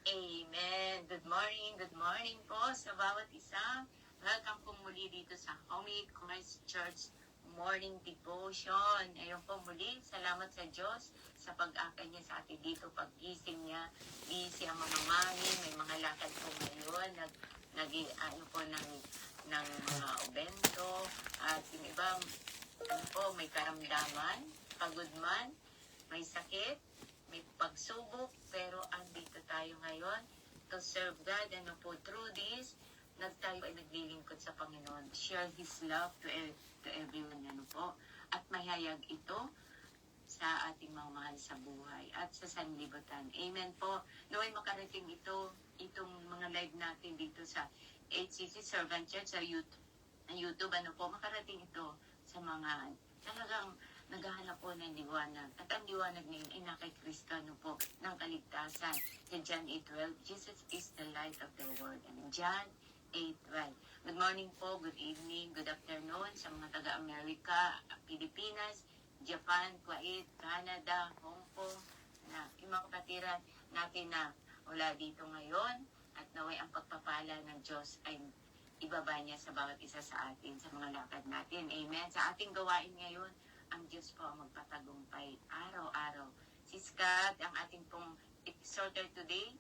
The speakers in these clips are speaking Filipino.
Amen. Good morning po sa bawat isa. Welcome po muli dito sa Homey Christ Church Morning Devotion. Ayun po muli, salamat sa Diyos sa pag-akay niya sa atin dito, pag-gising niya. Busy ang mga mami, may mga lakad po ngayon, ng mga obento, at yung iba, may karamdaman, pagod man, may sakit, may pagsubok, pero andito tayo ngayon to serve God. Through this, tayo ay naglilingkod sa Panginoon. Share His love to everyone. At mahayag ito sa ating mga mahal sa buhay at sa sanlibutan. Amen po. Naway makarating itong mga live natin dito sa HCC Servant Church sa YouTube. Makarating ito sa mga talagang naghahanap po ng liwanag. At ang liwanag na yun ay na kay Kristo ng kaligtasan. Sa John 8:12, Jesus is the light of the world. And John 8:12. Good morning po, good evening, good afternoon sa mga taga-Amerika, Pilipinas, Japan, Kuwait, Canada, Hong Kong, yung mga kapatiran natin na wala dito ngayon. At naway ang pagpapala ng Diyos ay ibaba niya sa bawat isa sa atin, sa mga lakad natin. Amen. Sa ating gawain ngayon, ang Diyos po ang magpatagumpay araw-araw. Si Scott, ang ating pong exhorter today,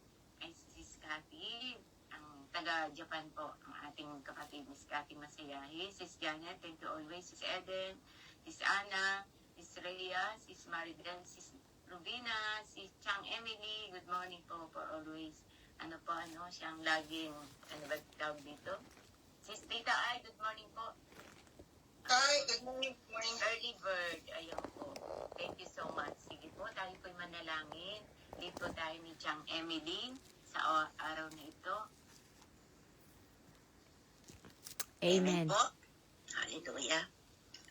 ay si Scotty, ang taga-Japan po, ang ating kapatid ni Scotty Masayahi, Sis Janet, thank you always, Sis Eden, Sis Anna, Sis Rhea, Sis Maridel, Sis Rubina, Sis Chang Emily, good morning po for always. Siyang laging, tawag dito? Sis Tita Ay, good morning po. Hi, good morning. Early bird, ayun po. Thank you so much. Sige po, tayo po'y manalangin. Lead po tayo ni Chang Emily sa araw na ito. Amen po. Hallelujah.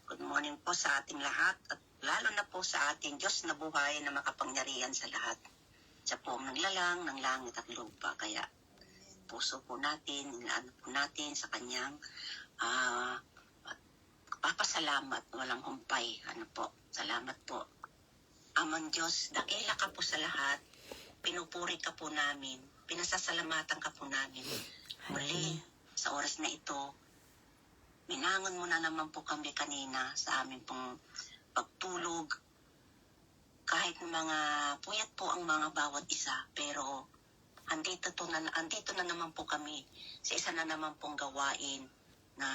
Good morning po sa ating lahat at lalo na po sa ating Diyos na buhay na makapangyarihan sa lahat. Siya po ang naglalang ng langit at lupa. Kaya puso po natin, inaano po natin sa kanyang papasalamat, walang humpay. Salamat po. Amang Diyos, dakila ka po sa lahat. Pinupuri ka po namin. Pinasasalamatan ka po namin. Muli, sa oras na ito, minangon mo na naman po kami kanina sa aming pong pagtulog. Kahit mga puyat po ang mga bawat isa, pero andito na naman po kami sa isa na naman pong gawain na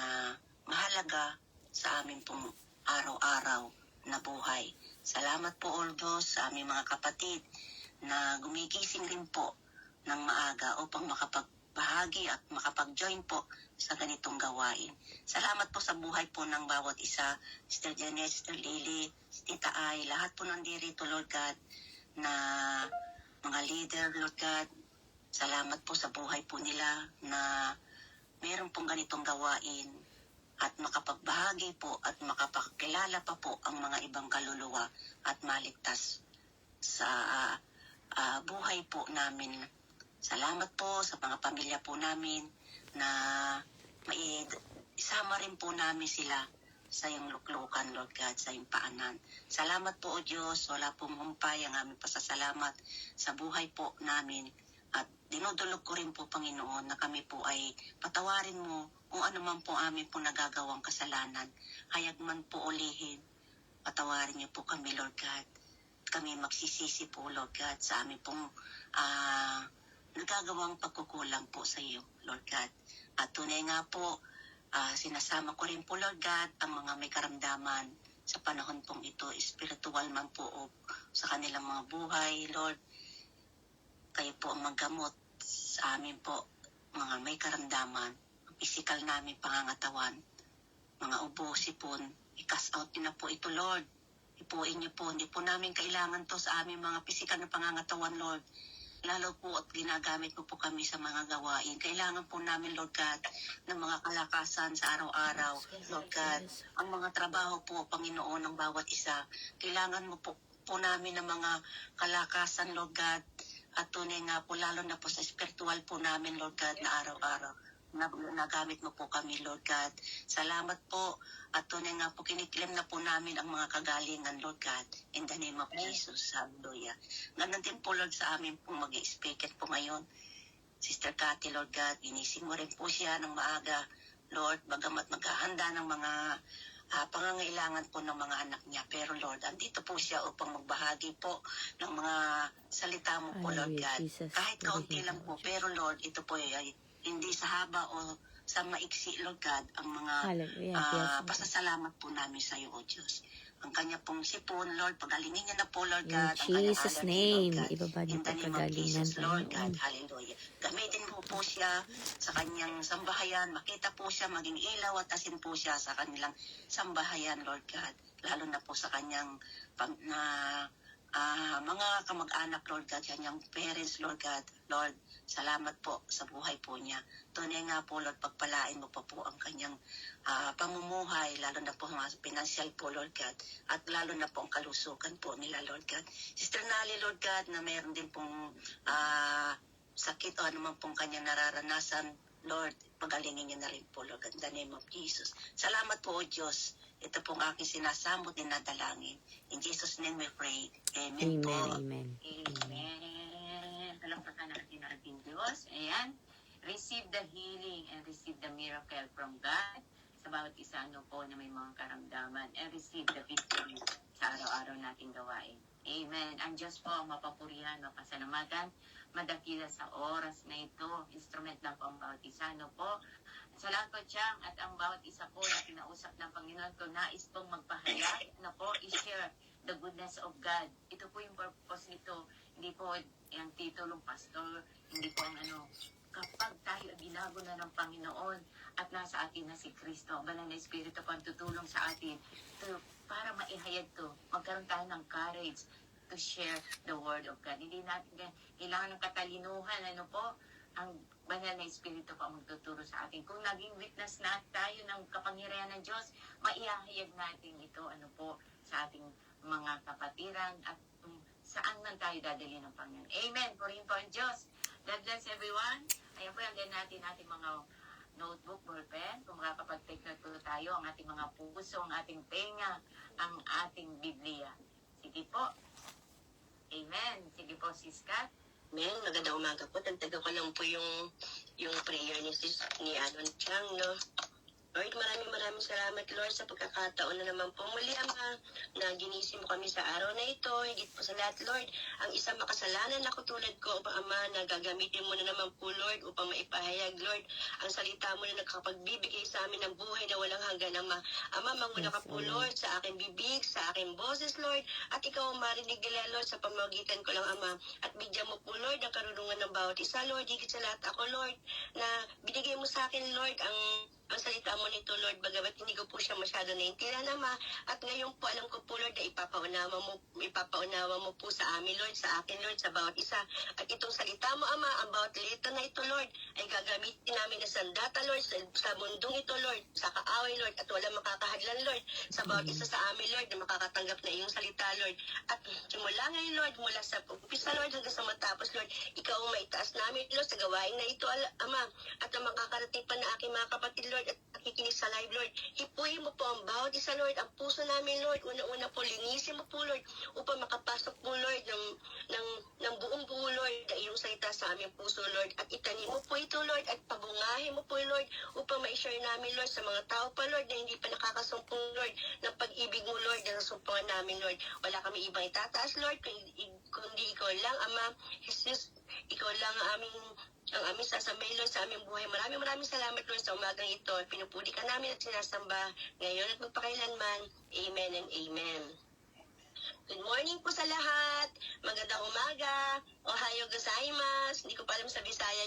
mahalaga sa aming pong araw-araw na buhay. Salamat po, all Diyos, sa aming mga kapatid na gumigising rin po ng maaga upang makapagbahagi at makapag-join po sa ganitong gawain. Salamat po sa buhay po ng bawat isa, Sister Janet, Sister Lily, Tita Ay, lahat po nandirito, Lord God, na mga leader, Lord God. Salamat po sa buhay po nila na meron pong ganitong gawain at makapagbahagi po at makapakilala pa po ang mga ibang kaluluwa at maligtas sa buhay po namin. Salamat po sa mga pamilya po namin na isama rin po namin sila sa iyong luklukan, Lord God, sa iyong paanan. Salamat po, O Diyos, wala pong humpay ang aming pasasalamat sa buhay po namin. At dinudulog ko rin po, Panginoon, na kami po ay patawarin mo kung ano man po amin po nagagawang kasalanan. Hayag man po ulihin, patawarin niyo po kami, Lord God. Kami magsisisi po, Lord God, sa amin pong nagagawang pagkukulang po sa iyo, Lord God. At tunay nga po, sinasama ko rin po, Lord God, ang mga may karamdaman sa panahon pong ito, spiritual man po o sa kanilang mga buhay, Lord. Kayo po ang maggamot sa amin po, mga may karamdaman, ang physical namin pangangatawan, mga ubo, sipon, i-cast out niyo na po ito, Lord. Ipuin niyo po, hindi po namin kailangan to sa aming mga physical na pangangatawan, Lord. Lalo po at ginagamit mo po kami sa mga gawain. Kailangan po namin, Lord God, ng mga kalakasan sa araw-araw, Lord God. Ang mga trabaho po, Panginoon, ng bawat isa. Kailangan mo po namin ng mga kalakasan, Lord God. At tunay nga po, lalo na po sa spiritual po namin, Lord God, na araw-araw. nagamit mo po kami, Lord God. Salamat po. At tunay nga po, kiniklaim na po namin ang mga kagalingan, Lord God. In the name of Jesus. Hallelujah. Ganun din po, Lord, sa amin po mag-speaker po ngayon. Sister Cathy, Lord God, ginising mo rin po siya ng maaga. Lord, bagamat maghahanda ng mga pangangailangan po ng mga anak niya. Pero Lord, andito po siya upang magbahagi po ng mga salita mo po, Lord Hallelujah, God. Jesus. Kahit kaunti Hallelujah, lang po, Lord. pero Lord, ito po ay hindi sa haba o sa maiksi, Lord God, ang mga Hallelujah, yes, Lord. pasasalamat po namin sa iyo, O Diyos. Ang kanya pong sipon, Lord, pagalingin niya na po, Lord In God, ang kanyang Jesus' allergy, name, Lord God. ibaba niyo In the po name of kagalingan, Jesus, Lord God, Panginoon. hallelujah. Gamitin mo po siya sa kanyang sambahayan, makita po siya, maging ilaw at asin po siya sa kanilang sambahayan, Lord God. Lalo na po sa kanyang mga kamag-anak, Lord God, kanyang parents, Lord God. Lord, salamat po sa buhay po niya. Tunay nga po, Lord, pagpalain mo pa po ang kanyang pamumuhay, lalo na po mga financial po, Lord God, at lalo na po ang kalusugan po nila, Lord God. Sister Nali, Lord God, na meron din pong sakit o anuman pong kanyang nararanasan, Lord, pagalingin niyo na rin po, Lord, in the name of Jesus. Salamat po, O Diyos. Ito pong aking sinasamot din na dalangin. In Jesus' name we pray. Amen, po. Amen, amen. Amen. Palakpakan natin ang ating Diyos. Ayan. Receive the healing and receive the miracle from God sa bawat isa po na may mga karamdaman, and receive the victory sa araw-araw nating gawain. Amen. Ang Diyos po ang mapapurihan, mapasalamatan, madakila sa oras na ito. Instrument lang po ang bawat isa po. Salamat siyang at ang bawat isa po na kinausap ng Panginoon ko, nais pong magpahayag po, i-share the goodness of God. Ito po yung purpose nito. Hindi po yung titulong pastor, hindi po ang kapag tayo binago na ng Panginoon at nasa atin na si Kristo, ang banal na Espiritu po ang tutulong sa atin para maihayag to, magkaroon tayo ng courage to share the Word of God. Hindi natin kailangan ng katalinuhan, ang banal na Espiritu po ang magtuturo sa atin. Kung naging witness na tayo ng kapangyarihan ng Diyos, maihahayag natin ito, sa ating mga kapatiran at saan man tayo dadali ng Panginoon. Amen. Purihin po ang Diyos. God bless everyone. Ayan po, hanggang natin ating mga notebook, ballpen. Kung makakapag-take note po tayo, ang ating mga puso, ang ating tenga, ang ating Biblia. Sige po. Amen. Sige po, Sis Kat. Amen. Magandang umaga po. Tagtaga ko lang po yung prayer ni Anon Chang, no? Lord, maraming salamat, Lord, sa pagkakataon na naman po muli, Ama, na ginising mo kami sa araw na ito. Higit po sa lahat, Lord, ang isang makasalanan na katulad ko, Ama, na gagamitin mo na naman po, Lord, upang maipahayag, Lord, ang salita mo na nagkapagbibigay sa amin ng buhay na walang hanggan, Ama. Ama, manguna ka po, Lord, sa aking bibig, sa aking boses, Lord, at ikaw ang marinig nila, Lord, sa pamamagitan ko lang, Ama. At bigyan mo po, Lord, ang karunungan ng bawat isa, Lord, higit sa lahat ako, Lord, na binigay mo sa akin, Lord, ang salita mo nito, Lord, bagamat hindi ko po siya masyado naintindihan, Ama. At ngayon po, alam ko po, Lord, na ipapaunawa mo po sa amin, Lord, sa akin, Lord, sa bawat isa. At itong salita mo, Ama, ang bawat letra na ito, Lord, ay gagamitin namin na sandata, Lord, sa mundong ito, Lord, sa kaaway, Lord, at walang makakahadlan, Lord, sa bawat isa sa amin, Lord, na makakatanggap na iyong salita, Lord. At simula ngayon, Lord, mula sa umpisa, Lord, hanggang sa matapos, Lord, ikaw ang maitaas namin, Lord, sa gawain na ito, Ama, at ang makakarating pa na aking mga kapatid, Lord, at nakikinig sa live, Lord. Hipuin mo po ang bawat isa, Lord, ang puso namin, Lord. Una-una po, linisin mo po, Lord, upang makapasok po, Lord, ng buong buo, Lord, na iyong salita sa aming puso, Lord. At itanim mo po ito, Lord, at pabungahin mo po, Lord, upang ma-share namin, Lord, sa mga tao pa, Lord, na hindi pa nakakasumpong, Lord, ng pag-ibig mo, Lord, na nasumpungan namin, Lord. Wala kami ibang itataas, Lord, kundi ikaw lang, Ama. Jesus, ikaw lang ang aming sasambay, Lord, sa aming buhay. Maraming salamat, Lord, sa umagang ito. Pinupuli ka namin at sinasamba ngayon at magpakailanman. Amen and amen. Good morning po sa lahat. Magandang umaga. Ohayo gozaimasu. Hindi ko pa alam sa Bisaya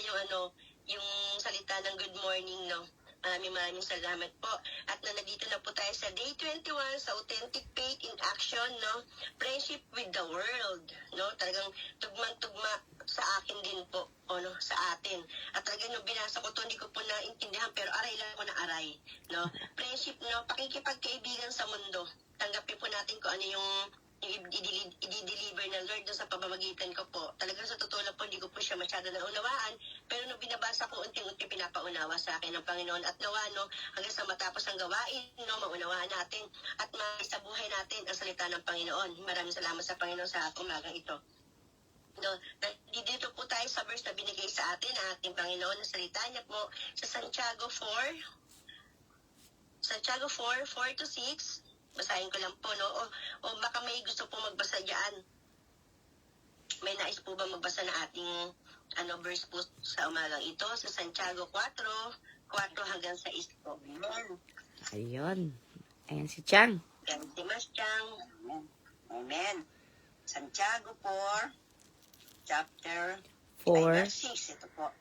yung salita ng good morning, no? Maraming salamat po. At nandito na po tayo sa day 21 sa Authentic Faith in Action, no? Friendship with the world, no? Talagang tugmang-tugma sa akin din po, no? Sa atin. At talagang nung binasa ko to, hindi ko po naintindihan, pero aray lang ko na aray, no? Friendship, no? Pakikipagkaibigan sa mundo. Tanggapin po natin kung ano yung i-deliver ng Lord doon sa pamamagitan ko po. Talagang sa totoo lang po, hindi ko po siya masyado naunawaan, Pero nung binabasa ko, unti-unti pinapaunawa sa akin ng Panginoon. At nawa, no, hanggang sa matapos ang gawain, no, maunawaan natin at maisabuhay natin ang salita ng Panginoon. Maraming salamat sa Panginoon sa umagang ito. No, dito po tayo sa verse na binigay sa atin ng ating Panginoon. Ang salita niya po sa Santiago 4:4-6. Basahin ko lang po, no? O baka may gusto po magbasa diyan. May nais po ba magbasa na ating verse po sa umagang ito sa Santiago 4:4-6 po. Ayun. Ayan si Chang. Yan si Mas Chang. Amen. Amen. Santiago 4, chapter 4. 6. Ito po.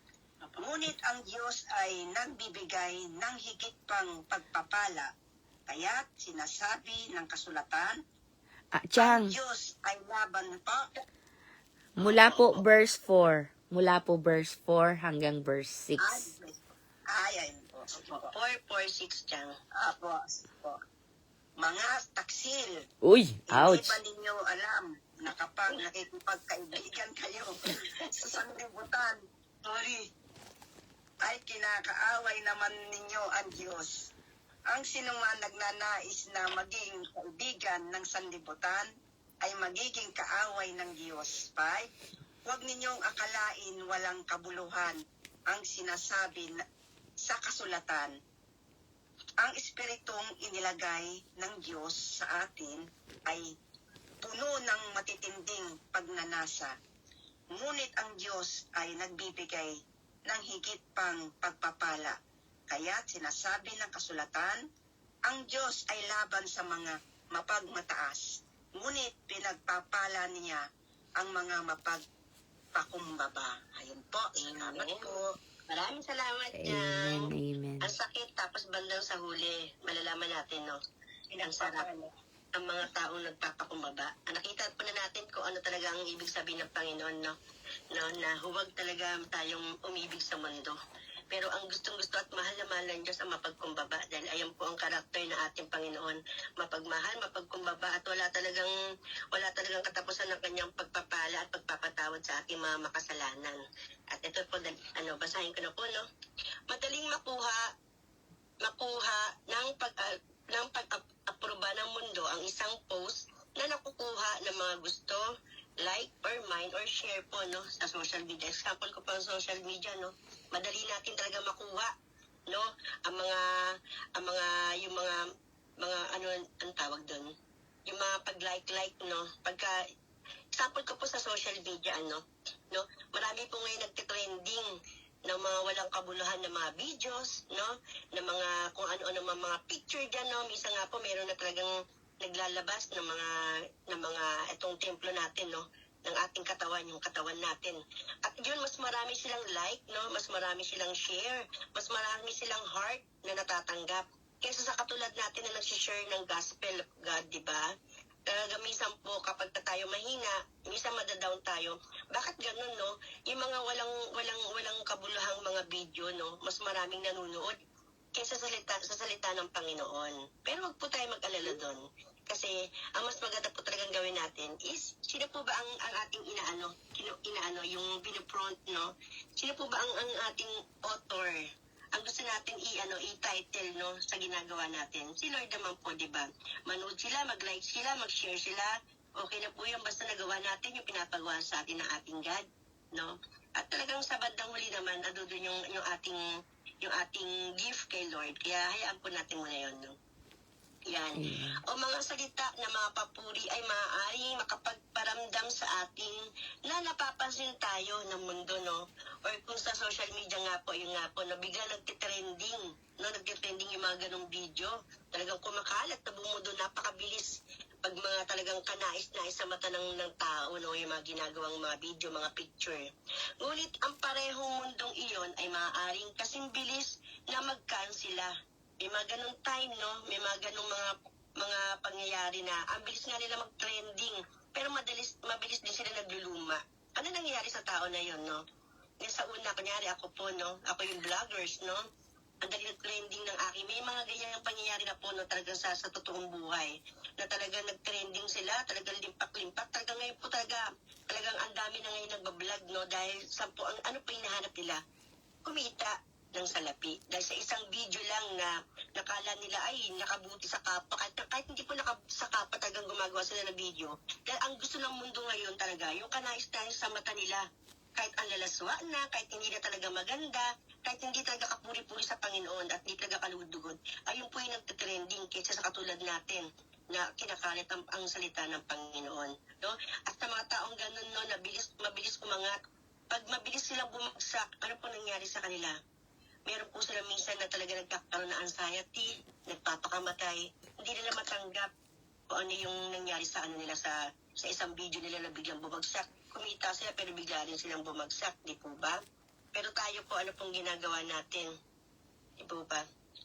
Ngunit ang Diyos ay nagbibigay ng higit pang pagpapala. Kaya't sinasabi ng kasulatan, ang Chang, Diyos ay laban pa. mula po verse 4. Mula po verse 4 hanggang verse 6. Ayun po. 4:4-6 Chang. Apo. Mga taksil, Uy, hindi ouch. ba ninyo alam na kapag nakikipagkaibigan kayo sa sanlibutan, ay kinakaaway naman ninyo ang Diyos. Ang sinuman nagnanais na maging kaibigan ng sanlibutan ay magiging kaaway ng Diyos. 5. Huwag ninyong akalain walang kabuluhan ang sinasabi sa kasulatan. Ang espiritong inilagay ng Diyos sa atin ay puno ng matitinding pagnanasa. Ngunit ang Diyos ay nagbibigay ng higit pang pagpapala. Kaya't sinasabi ng kasulatan, ang Diyos ay laban sa mga mapagmataas. Ngunit pinagpapala niya ang mga mapagpakumbaba. Ayun po, salamat Amen. po. Maraming salamat Amen, Chang. amen. Ang sakit tapos bandang sa huli, malalaman natin, no? Ang sarap. Ang mga taong nagpapakumbaba. Nakita po na natin kung ano talaga ang ibig sabihin ng Panginoon, no? Na huwag talaga tayong umibig sa mundo. Pero ang gustong-gusto at mahal na mahal ng Diyos ang mapagkumbaba dahil ayan po ang karakter ng ating Panginoon. Mapagmahal, mapagkumbaba at wala talagang katapusan ng kanyang pagpapala at pagpapatawad sa ating mga makasalanan. At ito po, basahin ko na po, no? Madaling makuha ng pag-aproba ng mundo ang isang post na nakukuha ng mga gusto, like or mind or share po, no, sa social media. Example ko pa ang social media, no. Madali natin talaga makuha, no, yung mga ang tawag doon, yung mga pag-like, no. Example ko po sa social media, no, marami po ngayon nagtitrending ng mga walang kabuluhan na mga videos, no, na mga kung ano-ano mga picture dyan, no. Minsan nga po meron na talagang naglalabas ng mga itong templo natin, no, ng ating katawan, yung katawan natin. At yun, mas marami silang like, no, mas marami silang share, mas marami silang heart na natatanggap. Kaysa sa katulad natin na nagsishare ng gospel of God, di ba? Minsan po kapag tayo mahina, minsan madadown tayo. Bakit ganun, no? Yung mga walang kabuluhang mga video, no, mas maraming nanonood kaysa sa salita ng Panginoon. Pero wag po tayo mag-alala doon. Kasi ang mas maganda po talagang gawin natin is, sino po ba ang ating inaano, yung pinupront, no? Sino po ba ang ating author? Ang gusto natin i-title, no, sa ginagawa natin. Si Lord naman po, di ba? Manood sila, mag-like sila, mag-share sila. Okay na po yan, basta nagawa natin yung pinapagawa sa atin ng ating God, no? At talagang sa bandang huli naman, ando doon yung ating gift kay Lord. Kaya hayaan po natin muna yun, no? Yan. O mga salita na mga papuri ay maaaring makapagparamdam sa ating na napapansin tayo ng mundo, no? Or kung sa social media nga po, na bigla nagtitrending, no? Nagtitrending yung mga ganong video. Talagang kumakalat na bumudo, napakabilis. Pag mga talagang kanais-nais sa mata ng tao, no? Yung mga ginagawang mga video, mga picture. Ngunit ang parehong mundong iyon ay maaaring kasing bilis na mag-cancela. May mga ganong time, no? May mga ganong mga pangyayari na ang bilis nga nila mag-trending. Pero mabilis din sila nagluluma. Ano nangyayari sa tao na yon, no? Sa una, kunyari ako po, no? Ako yung vloggers, no? Ang dali nag-trending ng aking. May mga ganyang pangyayari na po, no? Talagang sa totoong buhay. Na talagang nag-trending sila, talagang limpak-limpak. Talagang ngayon po talagang ang dami na ngayon nagbablog, no? Dahil ano po hinahanap nila? kumita ng salapi. Dahil sa isang video lang na nakala nila ay nakabuti sa kapwa. Kahit hindi po sa kapwa talagang gumagawa sila ng video. Dahil ang gusto ng mundo ngayon talaga, yung kanais-nais sa mata nila. Kahit ang lalaswa na, kahit hindi na talaga maganda, kahit hindi talaga kapuri-puri sa Panginoon at hindi talaga kalugod-dugod, ayun po yung nagtitrending kaysa sa katulad natin na kinakalit ang salita ng Panginoon. No? At sa mga taong ganun, no, mabilis umangat, pag mabilis silang bumagsak, ano po nangyari sa kanila? Meron po sila minsan na talaga nagkakaroon ng anxiety, nagpapakamatay, hindi nila matanggap kung ano yung nangyari sa nila sa isang video nila na biglang bumagsak. Kumita sila pero bigla rin silang bumagsak, di po ba? Pero tayo po, ano pong ginagawa natin? Di po ba?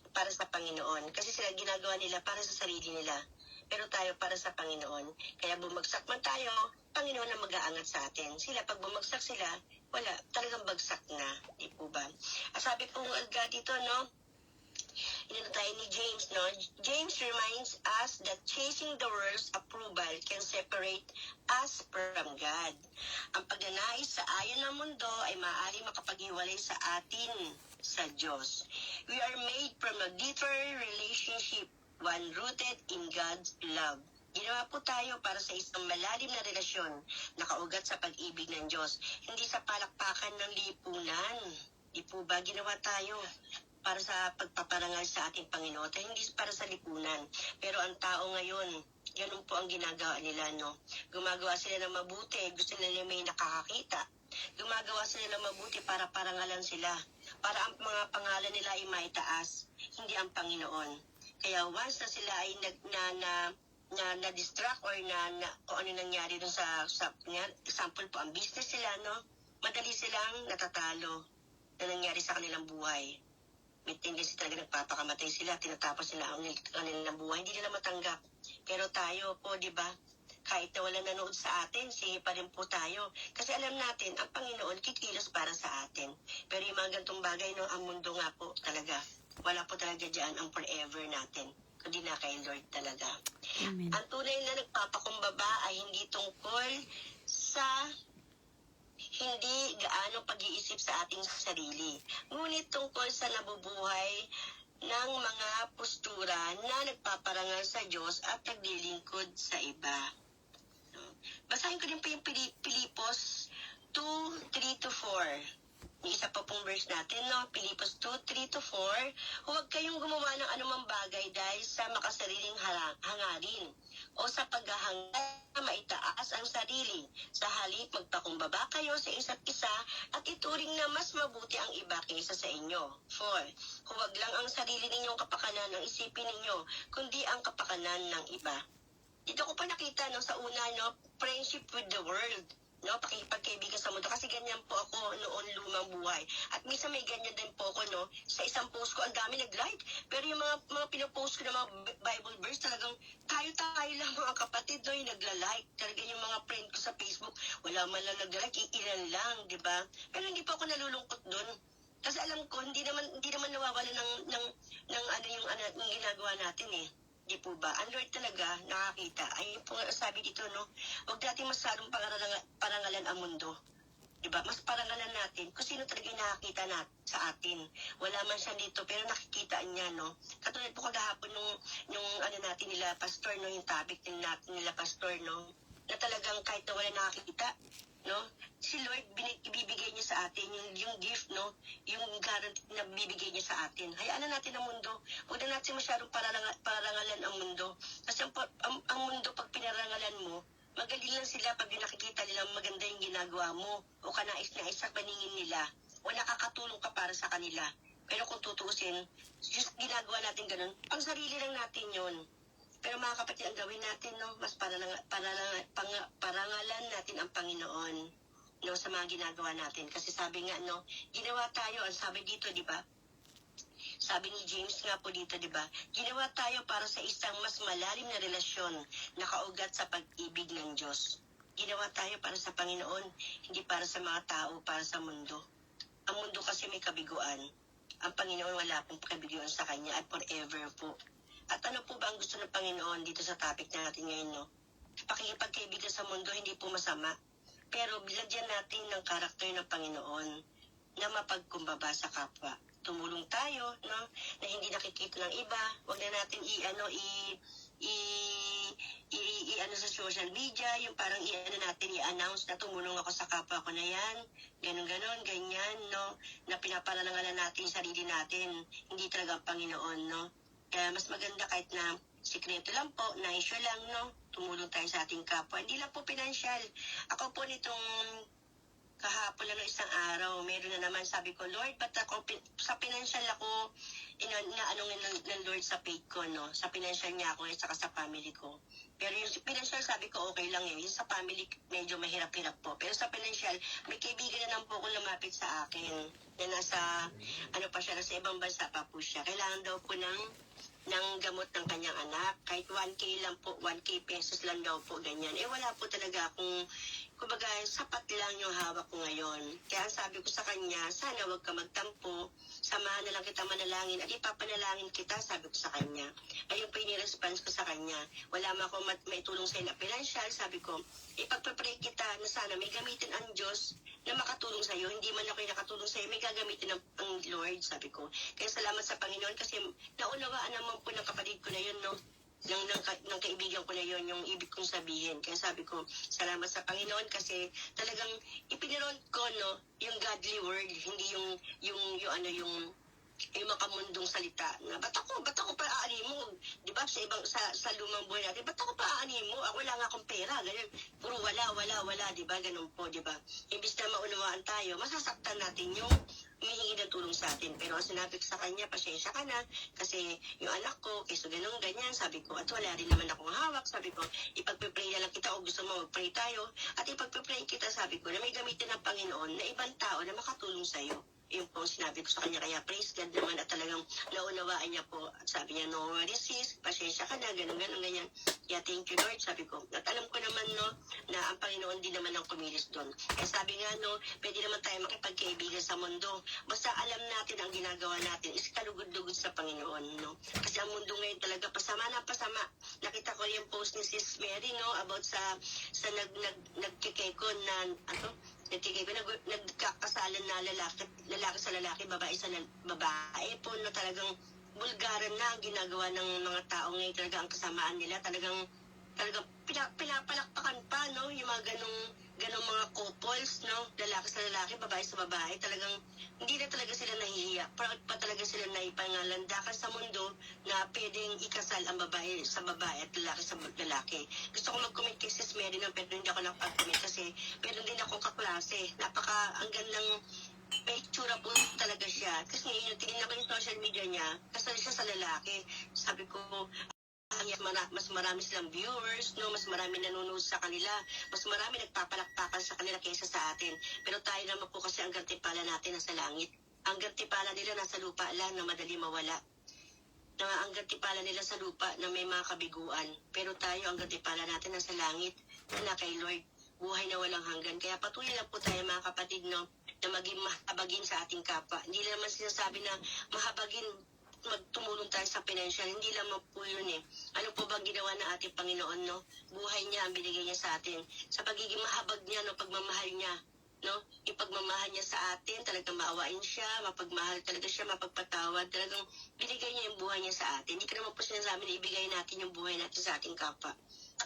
Para sa Panginoon. Kasi sila ginagawa nila para sa sarili nila. Pero tayo para sa Panginoon. Kaya bumagsak man tayo, Panginoon ang mag-aangat sa atin. Sila, pag bumagsak sila, wala, talagang bagsak na. Di po ba? Sabi po dito, no? Inano tayo ni James, no? James reminds us that chasing the world's approval can separate us from God. Ang pagnanais sa ayon ng mundo ay maaaring makapaghiwalay sa atin sa Diyos. We are made from a deeper relationship, one rooted in God's love. Ginawa po tayo para sa isang malalim na relasyon na kaugat sa pag-ibig ng Diyos, hindi sa palakpakan ng lipunan. Di po ba ginawa tayo para sa pagpaparangal sa ating Panginoon, at hindi para sa lipunan. Pero ang tao ngayon, ganun po ang ginagawa nila, no? Gumagawa sila ng mabuti, gusto nila may nakakakita. Gumagawa sila ng mabuti para parangalan sila, para ang mga pangalan nila ay maitaas, hindi ang Panginoon. Kaya once na sila ay na-distract or kung ano nangyari dun sa example po, ang business sila, no? Madali silang natatalo na nangyari sa kanilang buhay. May tendency talaga nagpapakamatay sila, tinatapos nila ang kanilang buhay, hindi nila matanggap. Pero tayo po, di ba, kahit na wala nanood sa atin, sige pa rin po tayo. Kasi alam natin, ang Panginoon kikilos para sa atin. Pero yung mga ganitong bagay, no, ang mundo nga po talaga, wala po talaga dyan ang forever natin, kundi na kay Lord talaga. Amen. Ang tunay na nagpapakumbaba ay hindi tungkol sa hindi gaano pag-iisip sa ating sarili, ngunit tungkol sa nabubuhay ng mga postura na nagpaparangal sa Diyos at naglilingkod sa iba. Basahin ko din po yung Pilipos 2:3-4. Yung isa pa pong verse natin, no? Pilipos 2:3-4. Huwag kayong gumawa ng anumang bagay dahil sa makasariling hangarin o sa paghahangad na maitaas ang sarili. Sa halip, magpakumbaba kayo sa isa't isa at ituring na mas mabuti ang iba kaysa sa inyo. 4. Huwag lang ang sarili ninyong kapakanan ang isipin ninyo, kundi ang kapakanan ng iba. Dito ko pa nakita, no, sa una, no, friendship with the world. No, pakikipagkaibigan sa mundo. Kasi ganyan po ako noon lumang buhay. At minsan may ganyan din po ako, no, sa isang post ko, ang dami nag-like. Pero yung mga pinopost ko na mga Bible verse, talagang tayo lang mga kapatid, no, yung nagla-like. Talagang yung mga friend ko sa Facebook, wala man lang nag-like, ilan lang, di ba? Pero hindi po ako nalulungkot doon. Kasi alam ko, hindi naman nawawala ng ginagawa natin eh. Di po ba? Ang Lord talaga nakakita. Ay po sabi dito, no? Huwag natin masyadong parangalan ang mundo. Diba? Mas parangalan natin kung sino talaga yung nakakita sa atin. Wala man siya dito, pero nakikita niya, no? Katulad po kagahapon yung ano natin nila, pastor, no? Yung topic natin nila, pastor, no? Na talagang kahit na wala nakakita, no? Si Lord, ibibigay niya sa atin yung gift, no? Yung guarantee na bibigay niya sa atin. Hayaan na natin ang mundo. Huwag na natin masyadong parangalan ang mundo. Kasi ang mundo, pag pinarangalan mo, magaling lang sila pag nakikita nila maganda yung ginagawa mo o kanais-nais sa paningin nila o nakakatulong ka para sa kanila. Pero kung tutuusin, just ginagawa natin ganun, pang sarili lang natin yon. Pero mga kapatid, ang gawin natin, no, mas parangalan natin ang Panginoon, no, sa mga ginagawa natin. Kasi sabi nga, no, ginawa tayo, ang sabi dito, di ba? Sabi ni James nga po dito, di ba? Ginawa tayo para sa isang mas malalim na relasyon na kaugat sa pag-ibig ng Diyos. Ginawa tayo para sa Panginoon, hindi para sa mga tao, para sa mundo. Ang mundo kasi may kabiguan. Ang Panginoon wala pong kabiguan sa Kanya at forever po. At ano po ba ang gusto ng Panginoon dito sa topic natin ngayon, no? Pakikipagkaibigan sa mundo, hindi po masama. Pero bilagyan natin ng karakter ng Panginoon. na mapagkumbaba sa kapwa. Tumulong tayo, no, na hindi nakikita ng iba. Huwag na natin i-ano sa social media, yung parang i-announce na tumulong ako sa kapwa ko na yan, ganon, ganyan, no, na pinaparangalan natin yung sarili natin, hindi talaga ang Panginoon, no. Kaya mas maganda kahit na sikreto lang po, na issue lang, no, tumulong tayo sa ating kapwa. Hindi lang po financial. Ako po nitong kahapon lang ng isang araw, meron na naman, sabi ko, Lord, ba't ako, sa financial ako, inaanong ng Lord sa faith ko, no? Sa financial niya ako, at saka sa family ko. Pero yung financial, sabi ko, okay lang eh. Yung sa family, medyo mahirap-hirap po. Pero sa financial, may kaibigan na lang po kung lumapit sa akin, na nasa, nasa ibang bansa pa po siya. Kailangan daw po ng gamot ng kanyang anak. Kahit 1K lang po, 1K pesos lang daw po, ganyan. Wala po talaga akong, kumbaga, sapat lang yung hawak ko ngayon. Kaya sabi ko sa kanya, sana wag ka magtampo, samahan na lang kita manalangin, at ipapanalangin kita, sabi ko sa kanya. Ayun po yung response ko sa kanya. Wala man ako may tulong sa na financial, sabi ko, ipagpapray kita na sana may gamitin ang Diyos na makatulong sa iyo. Hindi man ako yung nakatulong sa iyo, may gagamitin ang Lord, sabi ko. Kaya salamat sa Panginoon kasi naunawaan naman po ng kapatid ko na yun, no? ng kaibigan ko na yon yung ibig kong sabihin. Kaya sabi ko, salamat sa Panginoon kasi talagang ipiniron ko, no, yung godly word, hindi yung makamundong salita na ba't ako pa aanin mo, di ba, sa lumang buhay natin, ba't ako pa aanin mo, wala nga akong pera, ganyan, puro wala, di ba, ganun po, di ba, imbis na maunawaan tayo, masasaktan natin yung humihingi ng tulong sa atin. Pero ang sinabi ko sa kanya, pasensya ka na, kasi yung anak ko, keso ganun, ganyan, sabi ko, at wala rin naman akong hawak, sabi ko, ipagpipray na lang kita, o gusto mo magpray tayo, at ipagpipray kita, sabi ko, na may gamitin ng Panginoon na ibang tao na makatulong sa'yo. Yung po sinabi ko sa kanya, kaya praise God naman at talagang naunawaan niya po. At sabi niya, no worries sis, pasensya ka na, ganun, ganyan. Kaya thank you Lord, sabi ko. At alam ko naman, no, na ang Panginoon din naman ang kumilos doon. Kaya sabi nga, no, pwede naman tayo makipagkaibigan sa mundo. Basta alam natin ang ginagawa natin is kalugod-lugod sa Panginoon, no. Kasi ang mundo ngayon talaga pasama na pasama. Nakita ko yung post ni Sis Mary, no, about sa nagkikekon na, nagkakasalan na lalaki sa lalaki, babae sa babae po, na talagang bulgaran na ang ginagawa ng mga tao ngayon. Talaga ang kasamaan nila, talagang pinapalakpakan pa, no, yung mga ganong mga couples, no, lalaki sa lalaki, babae sa babae, talagang hindi na talaga sila nahihiya, proud pa talaga sila na ipangalandakan sa mundo na pwedeng ikasal ang babae sa babae at lalaki sa lalaki. Gusto ko mag-comment kay Sis Mary, no, pero hindi ako nakapag-comment kasi meron din akong kaklase, ang gandang may itsura po talaga siya. Kasi ngayon, tingnan ko yung social media niya, kasal siya sa lalaki. Sabi ko, mas marami silang viewers, no, mas marami nanonood sa kanila, mas marami nagpapalakpakan sa kanila kaysa sa atin. Pero tayo naman po kasi ang gantimpala natin nasa langit. Ang gantimpala nila nasa lupa lang na madali mawala. Ang gantimpala nila sa lupa na may mga kabiguan. Pero tayo, ang gantimpala natin nasa langit na kay Lord. Buhay na walang hanggan. Kaya patuloy lang po tayo mga kapatid, no, na maging mahabagin sa ating kapwa. Hindi naman sinasabi na mahabagin, magtumulong tayo sa financial, hindi lamang po yun eh. Ano po bang ginawa ng ating Panginoon, no? Buhay niya ang binigay niya sa atin. Sa pagiging mahabag niya, no, pagmamahal niya, no? Ipagmamahal niya sa atin, talagang maawain siya, mapagmahal talaga siya, mapagpatawad, talagang binigay niya yung buhay niya sa atin. Hindi ko naman po sinasabi na ibigay natin yung buhay natin sa ating kapwa.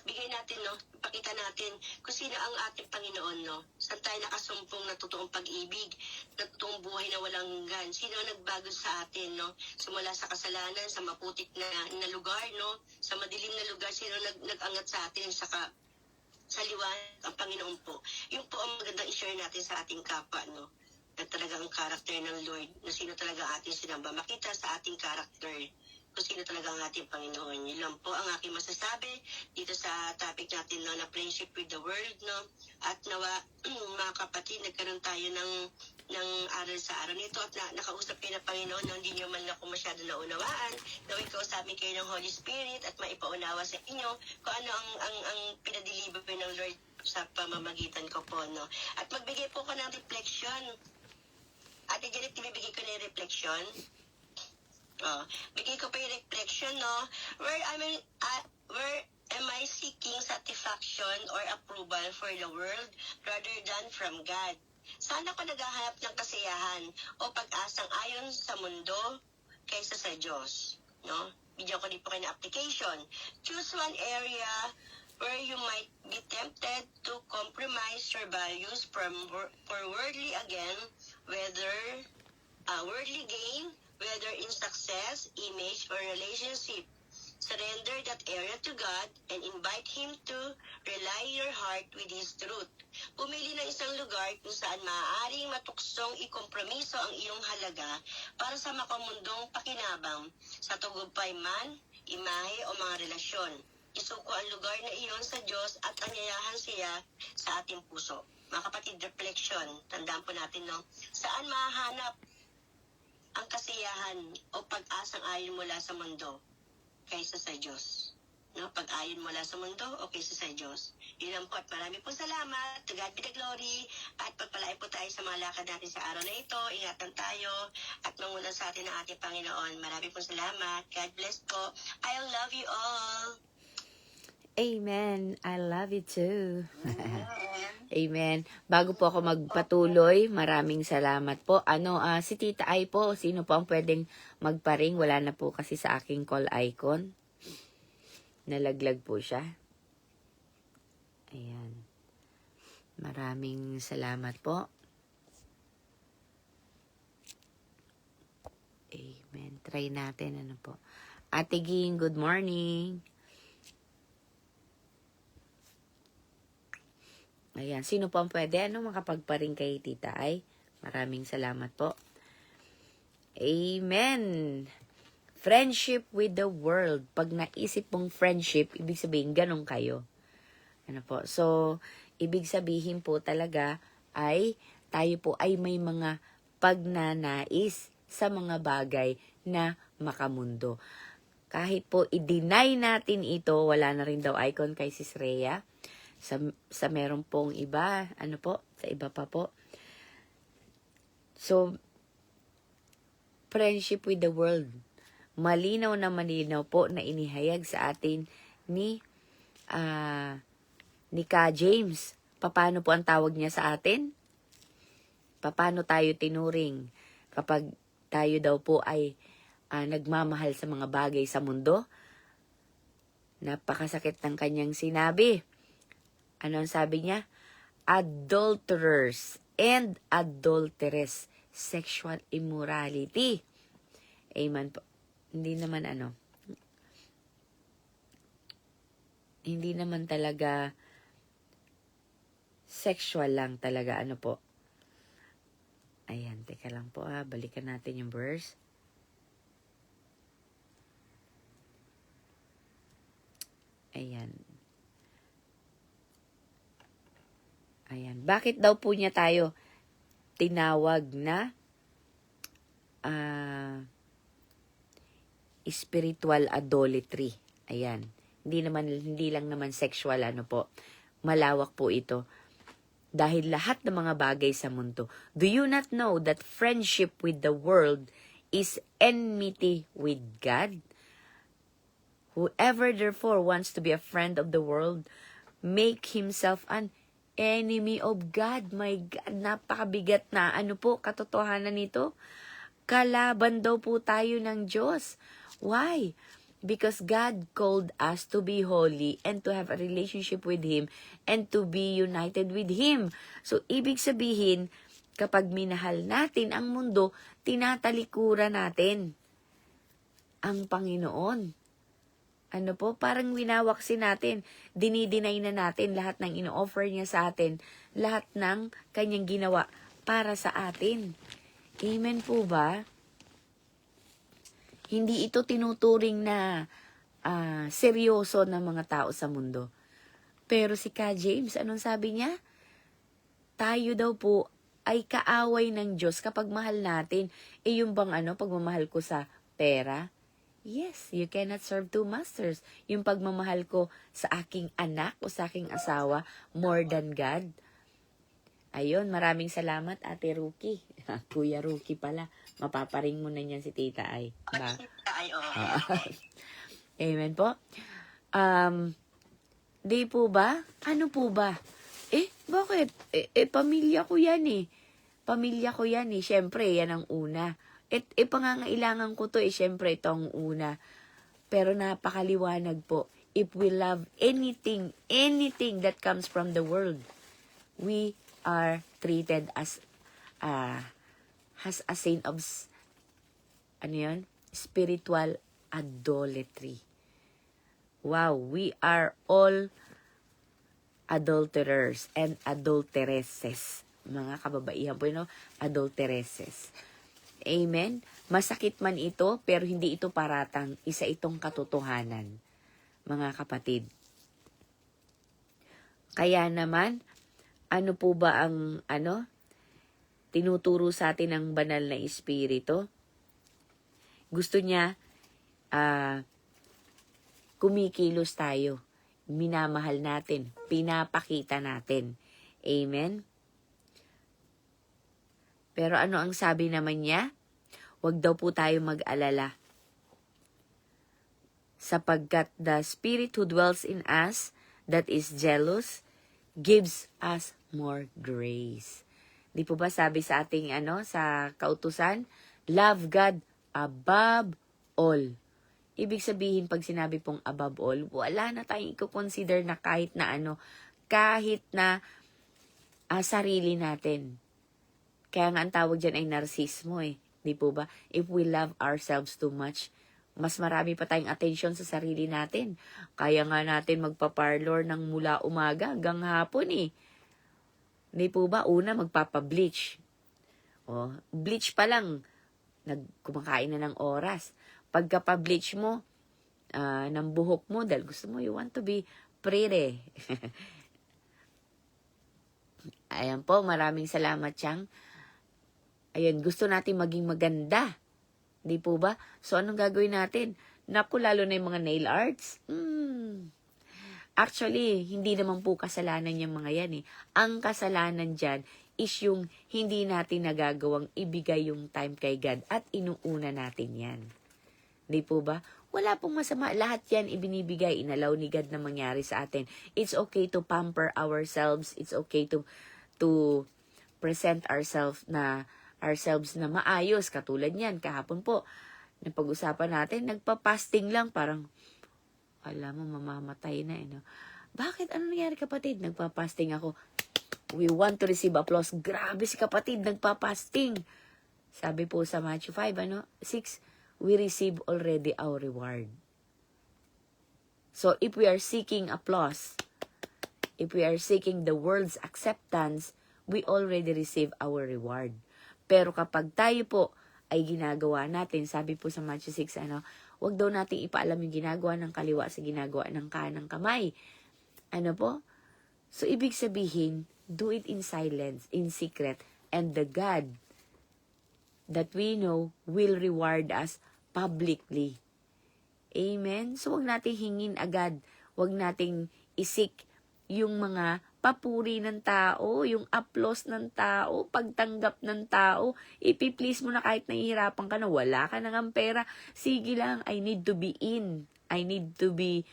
Bigay natin, no, ipakita natin kung sino ang ating Panginoon, no. Saan tayo nakasumpong na totoong pag-ibig, na totoong buhay na walang hanggan. Sino ang nagbago sa atin, no, sumula sa kasalanan, sa maputik na lugar, no, sa madilim na lugar, sino nag-angat sa atin, sa liwanag, ang Panginoon po. Yung po ang magandang i-share natin sa ating kapwa, no, na talagang character ng Lord, na sino talaga ating sinamba. Makita sa ating character kung sino talaga ang ating Panginoon. Yun lang po ang aking masasabi dito sa topic natin, no, na friendship with the world, no. At nawa, mga kapatid, nagkaroon tayo ng aral sa araw nito at nakausap kayo ng Panginoon, no, hindi nyo man ako masyado naunawaan, naway kausapin kayo ng Holy Spirit at maipaunawa sa inyo kung ano ang pinadeliver ng Lord sa pamamagitan ko po, no. At magbigay po ko ng reflection. Ate Janet, ibibigay ko na yung reflection. Bigay ko pa yung reflection, no? Where am I seeking satisfaction or approval for the world rather than from God? Saan ako naghahanap ng kasiyahan o pag-asang ayon sa mundo kaysa sa Diyos? No? Bigyan ko din po kayo ng application. Choose one area where you might be tempted to compromise your values for worldly again, whether worldly gain, whether in success, image, or relationship. Surrender that area to God and invite Him to rely your heart with His truth. Pumili ng isang lugar kung saan maaaring matuksong ikompromiso ang iyong halaga para sa makamundong pakinabang, sa tagumpay man, imahe o mga relasyon. Isuko ang lugar na iyon sa Diyos at anyayahan siya sa ating puso. Mga kapatid, reflection. Tandaan po natin, no? Saan mahahanap ang kasiyahan o pag-asang ayon mula sa mundo kaysa sa Diyos? No? Pag-ayon mula sa mundo o kaysa sa Diyos? Yun lang po, at marami po salamat. To God be the glory. At pagpalain po tayo sa mga lakad natin sa araw na ito. Ingatan tayo at mangunan sa atin ng ating Panginoon. Marami po salamat. God bless po. I love you all. Amen. I love you too. Amen. Bago po ako magpatuloy, maraming salamat po. Si Tita Ay po, sino po ang pwedeng magparing? Wala na po kasi sa aking call icon. Nalaglag po siya. Ayan. Maraming salamat po. Amen. Try natin, po. Ate Ging, good morning. Ayan, sino po ang pwede? Makapagparing kay Tita Ay? Maraming salamat po. Amen. Friendship with the world. Pag naisip mong friendship, ibig sabihin, ganun kayo. Po? So, ibig sabihin po talaga ay, tayo po ay may mga pagnanais sa mga bagay na makamundo. Kahit po i-deny natin ito, wala na rin daw icon kay Sis Rhea. Sa meron pong iba, sa iba pa po. So, friendship with the world. Malinaw na malinaw po na inihayag sa atin ni Ka James. Paano po ang tawag niya sa atin? Paano tayo tinuring kapag tayo daw po ay nagmamahal sa mga bagay sa mundo? Napakasakit ng kanyang sinabi. Ano ang sabi niya? Adulterers and adulteress, sexual immorality. Amen po. Hindi naman talaga sexual lang talaga, po. Ayan, teka lang po, balikan natin yung verse. Ayan. Bakit daw po niya tayo tinawag na spiritual idolatry? Ayan. Hindi lang naman sexual, po. Malawak po ito. Dahil lahat ng mga bagay sa mundo. Do you not know that friendship with the world is enmity with God? Whoever therefore wants to be a friend of the world, make himself an enemy of God. My God, napakabigat na katotohanan nito. Kalaban daw po tayo ng Diyos. Why? Because God called us to be holy and to have a relationship with Him and to be united with Him. So, ibig sabihin, kapag minahal natin ang mundo, tinatalikuran natin ang Panginoon. Parang winawaksin natin, dinideny na natin lahat ng ino-offer niya sa atin, lahat ng kanyang ginawa para sa atin. Amen po ba? Hindi ito tinuturing na seryoso ng mga tao sa mundo. Pero si Ka James, anong sabi niya? Tayo daw po ay kaaway ng Diyos kapag mahal natin. Yung bang pagmamahal ko sa pera? Yes, you cannot serve two masters. Yung pagmamahal ko sa aking anak o sa aking asawa more than God. Ayun, maraming salamat, Ate Ruki. Kuya Ruki pala. Mapaparing mo na niyan si Tita Ay. Ba? Amen po. Di po ba? Ano po ba? Bakit? Pamilya ko yan eh. Pamilya ko yan eh. Siyempre, yan ang una. Pangangailangan ko to eh. Siyempre, ito ang una. Pero napakaliwanag po. If we love anything that comes from the world, we are treated as a sin of, spiritual idolatry. Wow, we are all adulterers and adulteresses. Mga kababaihan po, adulteresses. Amen? Masakit man ito, pero hindi ito paratang. Isa itong katotohanan, mga kapatid. Kaya naman, ano po ba ang, tinuturo sa atin ng banal na Espiritu? Gusto niya, kumikilos tayo. Minamahal natin. Pinapakita natin. Amen? Pero ano ang sabi naman niya? Huwag daw po tayo mag-alala. Sapagkat the Spirit who dwells in us, that is jealous, gives us more grace. Di po ba sabi sa ating sa kautusan? Love God above all. Ibig sabihin, pag sinabi pong above all, wala na tayong i-consider na kahit na sarili natin. Kaya nga ang tawag dyan ay narsismo eh. Di po ba? If we love ourselves too much, mas marami pa tayong attention sa sarili natin. Kaya nga natin magpa-parlor ng mula umaga hanggang hapon eh. Di po ba? Una, magpapa-bleach. Bleach pa lang, kumakain na ng oras. Pagka-bleach mo, ng buhok mo, dahil gusto mo, you want to be pretty. Ayan po, maraming salamat, Chang. Ayan, gusto natin maging maganda. Di po ba? So, anong gagawin natin? Naku, lalo na yung mga nail arts. Actually, hindi naman po kasalanan yung mga yan eh. Ang kasalanan dyan is yung hindi natin nagagawang ibigay yung time kay God at inuuna natin yan. Di po ba? Wala pong masama. Lahat yan ibinibigay, inalaw ni God na mangyari sa atin. It's okay to pamper ourselves. It's okay to present ourselves na maayos. Katulad niyan, kahapon po, napag-usapan natin, nagpa-fasting lang, parang, alam mo, mamamatay na. Bakit? Ano nangyari, kapatid? Nagpa-fasting ako. We want to receive applause. Grabe si kapatid, nagpa-fasting. Sabi po sa Matthew 5, 6, we receive already our reward. So, if we are seeking applause, if we are seeking the world's acceptance, we already receive our reward. Pero kapag tayo po ay ginagawa natin, sabi po sa Matthew 6, wag daw natin ipaalam yung ginagawa ng kaliwa sa ginagawa ng kanang kamay. Ano po? So, ibig sabihin, do it in silence, in secret, and the God that we know will reward us publicly. Amen? So, wag nating hingin agad. Wag nating isik yung mga papuri ng tao, yung applause ng tao, pagtanggap ng tao. Ipi-please mo na kahit nahihirapan ka na, wala ka nang pera. Sige lang, I need to be in. I need to be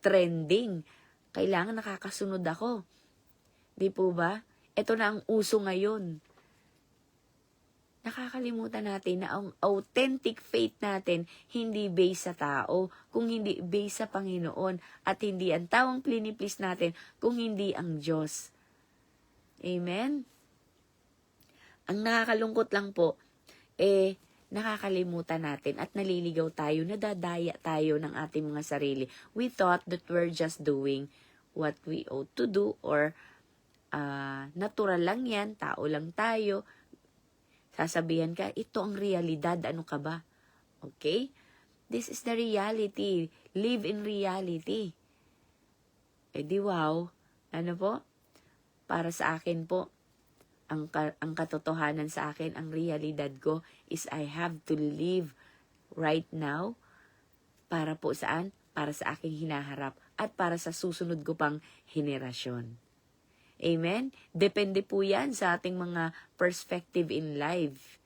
trending. Kailangan nakakasunod ako. Di po ba? Ito na ang uso ngayon. Nakakalimutan natin na ang authentic faith natin hindi based sa tao, kung hindi based sa Panginoon, at hindi ang tawang plini-please natin kung hindi ang Diyos. Amen? Ang nakakalungkot lang po, nakakalimutan natin at naliligaw tayo, nadadaya tayo ng ating mga sarili. We thought that we're just doing what we ought to do, or natural lang yan, tao lang tayo. Sasabihan ka, ito ang realidad, ano ka ba? Okay? This is the reality. Live in reality. Di wow. Ano po? Para sa akin po, ang katotohanan sa akin, ang realidad ko is I have to live right now para po saan? Para sa aking hinaharap at para sa susunod ko pang henerasyon. Amen? Depende po yan sa ating mga perspective in life.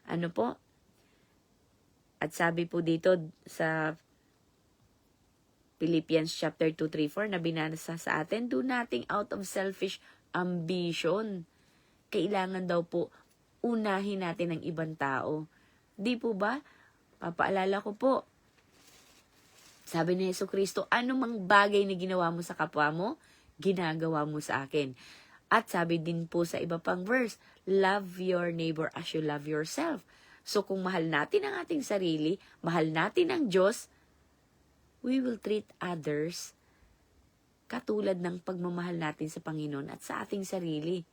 Ano po? At sabi po dito sa Philippians chapter 2:3-4 na binasa sa atin, do nothing out of selfish ambition. kailangan daw po unahin natin ang ibang tao. Di po ba? Papaalala ko po. Sabi ni Jesucristo, anumang bagay na ginawa mo sa kapwa mo, ginagawa mo sa akin. At sabi din po sa iba pang verse, love your neighbor as you love yourself. So kung mahal natin ang ating sarili, mahal natin ang Diyos, we will treat others katulad ng pagmamahal natin sa Panginoon at sa ating sarili.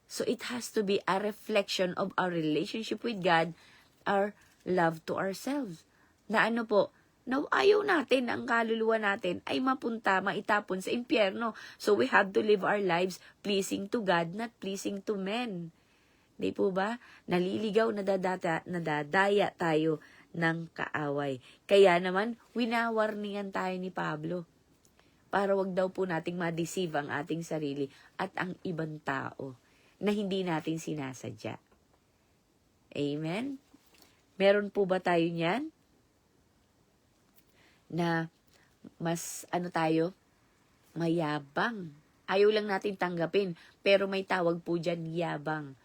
So it has to be a reflection of our relationship with God, our love to ourselves. Na ano po, na ayaw natin ang kaluluwa natin ay maitapon sa impyerno. So we have to live our lives pleasing to God, not pleasing to men. Di po ba? Naliligaw, nadadaya tayo ng kaaway. Kaya naman, winawarningan tayo ni Pablo para wag daw po nating ma-deceive ang ating sarili at ang ibang tao na hindi natin sinasadya. Amen? Meron po ba tayo niyan? Na mas tayo? Mayabang. Ayaw lang natin tanggapin, pero may tawag po dyan, yabang.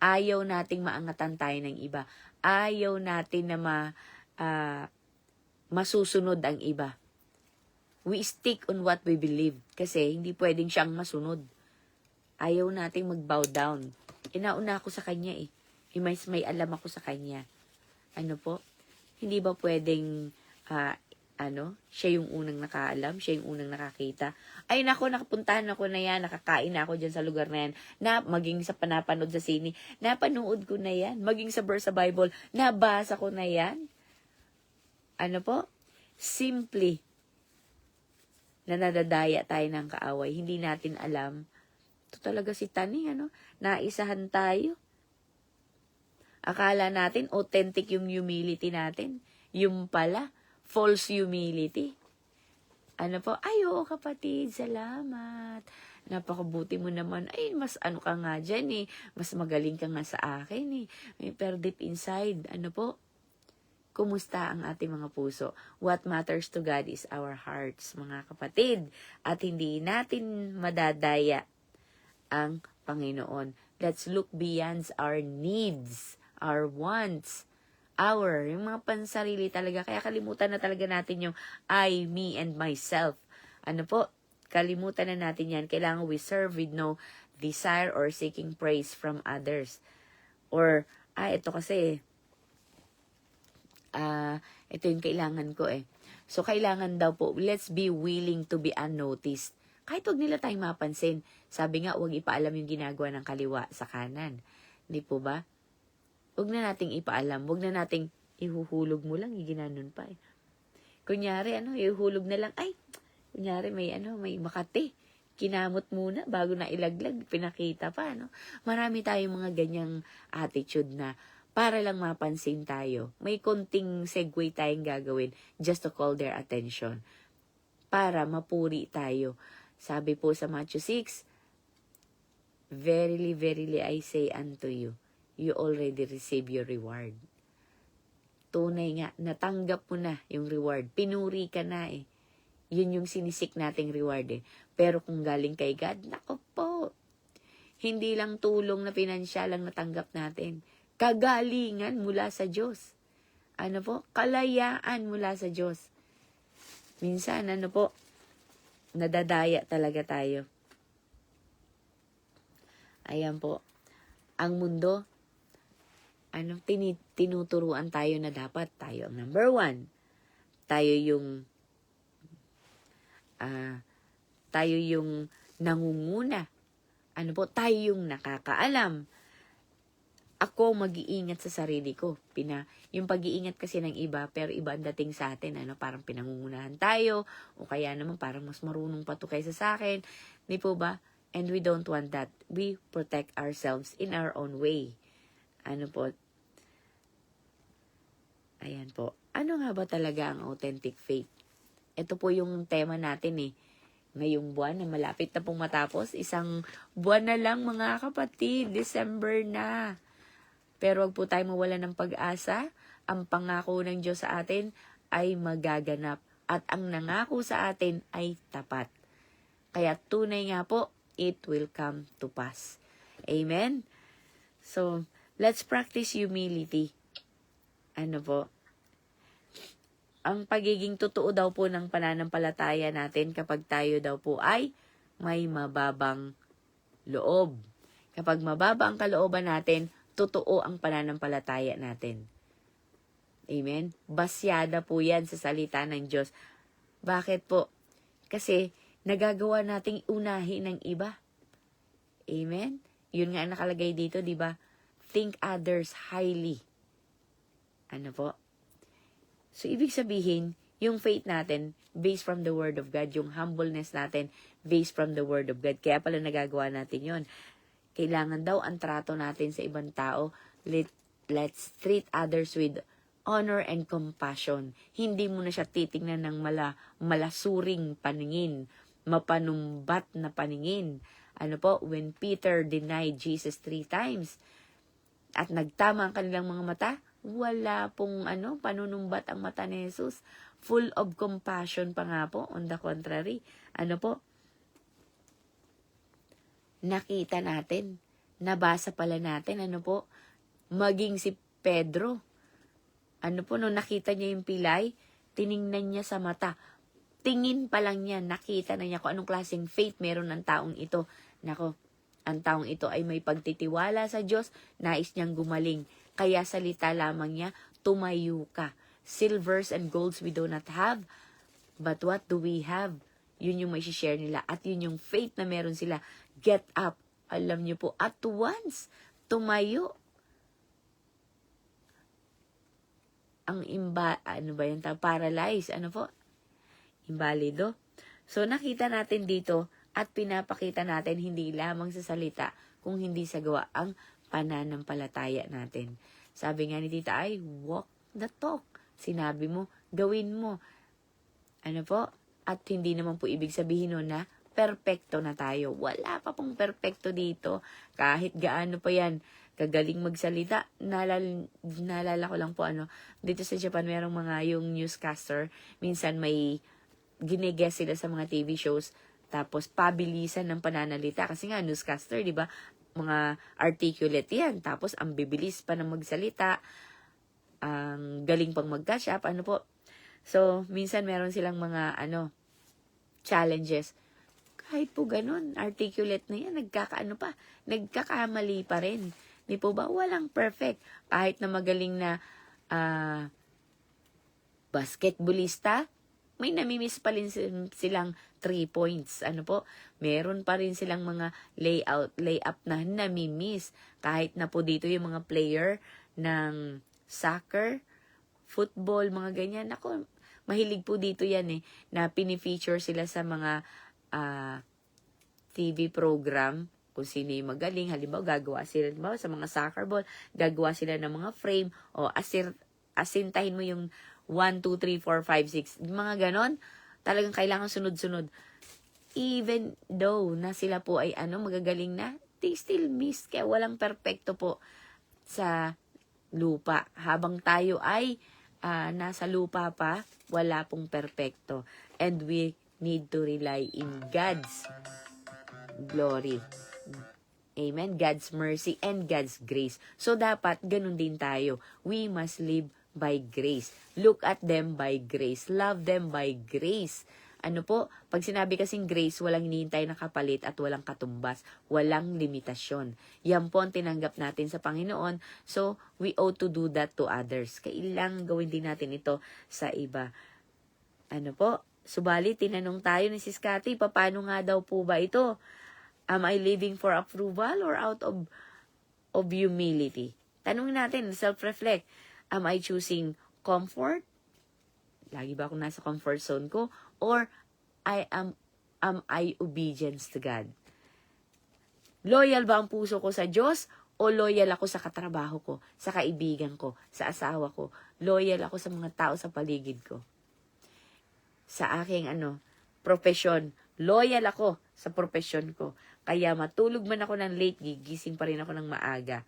Ayaw nating maangatan tayo ng iba. Ayaw natin na masusunod ang iba. We stick on what we believe kasi hindi pwedeng siyang masunod. Ayaw nating mag-bow down. Nauna ako sa kanya eh. May alam ako sa kanya. Ano po? Hindi ba pwedeng siya yung unang nakaalam, siya yung unang nakakita. Ay nako, nakapuntahan ako na yan, nakakain na ako dyan sa lugar na yan, maging sa panapanood sa sine, napanood ko na yan, maging sa verse sa Bible, nabasa ko na yan. Ano po? Simply, na nadadaya tayo ng kaaway, hindi natin alam. Ito talaga si Tani, naisahan tayo. Akala natin, authentic yung humility natin. Yung pala, false humility. Ano po? Ay, oo kapatid, salamat. Napakabuti mo naman. Ay, mas ka nga dyan eh. Mas magaling ka nga sa akin eh. Pero deep inside, kumusta ang ating mga puso? What matters to God is our hearts, mga kapatid. At hindi natin madadaya ang Panginoon. Let's look beyond our needs, our wants, yung mga pansarili talaga. Kaya kalimutan na talaga natin yung I, me, and myself. Ano po? Kalimutan na natin yan. Kailangan we serve with no desire or seeking praise from others. Or, ito kasi, ito yung kailangan ko eh. So, kailangan daw po, let's be willing to be unnoticed. Kahit huwag nila tayong mapansin. Sabi nga, huwag ipaalam yung ginagawa ng kaliwa sa kanan. Hindi po ba? Huwag na nating ipaalam. Huwag na nating ihuhulog mo lang. Ginanon pa eh. Kunyari, ihuhulog na lang. Ay, kunyari may makati. Kinamot muna bago na ilaglag. Pinakita pa, Marami tayong mga ganyang attitude na para lang mapansin tayo. May konting segue tayong gagawin just to call their attention. Para mapuri tayo. Sabi po sa Matthew 6, Verily, verily, I say unto you, you already receive your reward. Tunay nga, natanggap mo na yung reward. Pinuri ka na eh. Yun yung sinisik nating reward eh. Pero kung galing kay God, nako po. Hindi lang tulong na pinansyal ang natanggap natin. Kagalingan mula sa Diyos. Ano po? Kalayaan mula sa Diyos. Minsan, nadadaya talaga tayo. Ayan po. Ang mundo, tinuturuan tayo na dapat tayo ang number 1. Tayo yung nangunguna. Tayo yung nakakaalam. Ako mag-iingat sa sarili ko. Yung pag-iingat kasi ng iba, pero iba ang dating sa atin. Parang pinangungunahan tayo, o kaya naman parang mas marunong pa to kaysa sa akin. Di po ba? And we don't want that. We protect ourselves in our own way. Ayan po. Ano nga ba talaga ang authentic faith? Ito po yung tema natin eh. Ngayong buwan na malapit na pong matapos. Isang buwan na lang mga kapatid. December na. Pero wag po tayo mawala ng pag-asa. Ang pangako ng Diyos sa atin ay magaganap. At ang nangako sa atin ay tapat. Kaya tunay nga po, it will come to pass. Amen? So, let's practice humility. Ano po? Ang pagiging totoo daw po ng pananampalataya natin kapag tayo daw po ay may mababang loob. Kapag mababa ang kalooban natin, totoo ang pananampalataya natin. Amen? Basyada po yan sa salita ng Diyos. Bakit po? Kasi nagagawa nating unahin ng iba. Amen? Yun nga nakalagay dito, di ba? Think others highly. Ano po? So, ibig sabihin, yung faith natin, based from the Word of God, yung humbleness natin, based from the Word of God. Kaya pala nagagawa natin yon. Kailangan daw ang trato natin sa ibang tao, let's treat others with honor and compassion. Hindi mo na siya titingnan ng malasuring paningin, mapanumbat na paningin. Ano po, when Peter denied Jesus 3 times, at nagtama ang kanilang mga mata, wala pong panunumbat ang mata ni Jesus. Full of compassion pa nga po, on the contrary. Ano po? Nakita natin, nabasa pala natin, maging si Pedro. Nung nakita niya yung pilay, tiningnan niya sa mata. Tingin pa lang niya, nakita na niya kung anong klaseng faith meron ng taong ito. Ang taong ito ay may pagtitiwala sa Diyos, nais niyang gumaling. Kaya salita lamang niya, tumayo ka. Silvers and golds we do not have, but what do we have? Yun yung may share nila. At yun yung faith na meron sila. Get up. Alam niyo po, at once, tumayo. Ang paralyzed, invalido. So, nakita natin dito at pinapakita natin hindi lamang sa salita, kung hindi sa gawa ang pananampalataya natin. Sabi nga ni Tita Ay, walk the talk. Sinabi mo, gawin mo. At hindi naman po ibig sabihin nun na perpekto na tayo. Wala pa pong perpekto dito. Kahit gaano pa yan, kagaling magsalita. Naalala ko lang po, dito sa Japan, merong mga yung newscaster, minsan may ginigest sila sa mga TV shows, tapos pabilisan ng pananalita. Kasi nga, newscaster, di ba? Mga articulate yan. Tapos, ang bibilis pa ng magsalita. Ang galing pang mag-catch up. So, minsan meron silang mga, challenges. Kahit po ganun, articulate na yan, nagkakamali pa rin. Di po ba? Walang perfect. Kahit na magaling na basketballista, may namimiss pa rin silang 3 points. Meron pa rin silang mga layup na namimiss. Kahit na po dito yung mga player ng soccer, football, mga ganyan. Mahilig po dito yan na pinifeature sila sa mga TV program, kung sino yung magaling. Halimbawa, gagawa sila sa mga soccer ball, gagawa sila ng mga frame, o asintahin mo yung 1, 2, 3, 4, 5, 6, mga ganon. Talagang kailangan sunod-sunod. Even though na sila po ay magagaling na, they still miss. Kaya walang perpekto po sa lupa. Habang tayo ay nasa lupa pa, wala pong perpekto. And we need to rely in God's glory. Amen? God's mercy and God's grace. So, dapat ganun din tayo. We must live by grace. Look at them by grace. Love them by grace. Pag sinabi kasing grace, walang hinihintay na kapalit at walang katumbas. Walang limitasyon. Yan po ang tinanggap natin sa Panginoon. So, we ought to do that to others. Kailangan gawin din natin ito sa iba. Subalit, tinanong tayo ni Sis Cathy, paano nga daw po ba ito? Am I living for approval or out of humility? Tanungin natin, self-reflect. Am I choosing comfort? Lagi ba akong nasa comfort zone ko? Or am I obedience to God? Loyal ba ang puso ko sa Diyos? O loyal ako sa katrabaho ko, sa kaibigan ko, sa asawa ko? Loyal ako sa mga tao sa paligid ko? Sa aking profesyon, loyal ako sa profesyon ko. Kaya matulog man ako ng late, gigising pa rin ako ng maaga.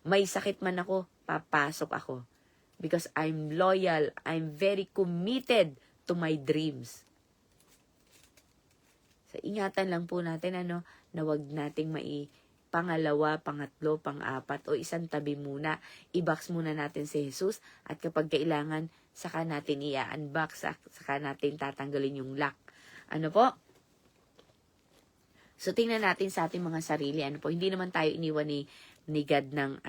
May sakit man ako, papasok ako. Because I'm loyal, I'm very committed to my dreams. So, ingatan lang po natin, na wag nating pangalawa, pangatlo, pang-apat, o isang tabi muna. I-box muna natin si Jesus at kapag kailangan, saka natin i-unbox, saka natin tatanggalin yung lock. Ano po? So, tingnan natin sa ating mga sarili. Ano po? Hindi naman tayo iniwan ni God ng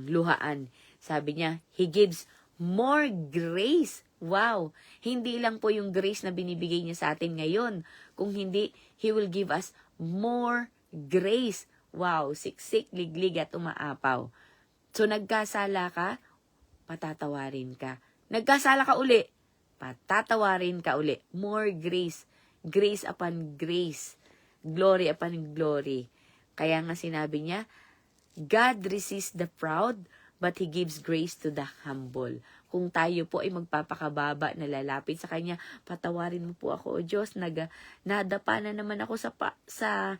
luhaan. Sabi niya, He gives more grace. Wow! Hindi lang po yung grace na binibigay niya sa atin ngayon. Kung hindi, He will give us more grace. Wow! Siksik, liglig at umaapaw. So, nagkasala ka, patatawarin ka. Nagkasala ka uli, patatawarin ka uli. More grace. Grace upon grace. Glory upon glory. Kaya nga sinabi niya, God resists the proud, but He gives grace to the humble. Kung tayo po ay magpapakababa na lalapit sa Kanya, patawarin mo po ako, O Diyos, nadapa na naman ako sa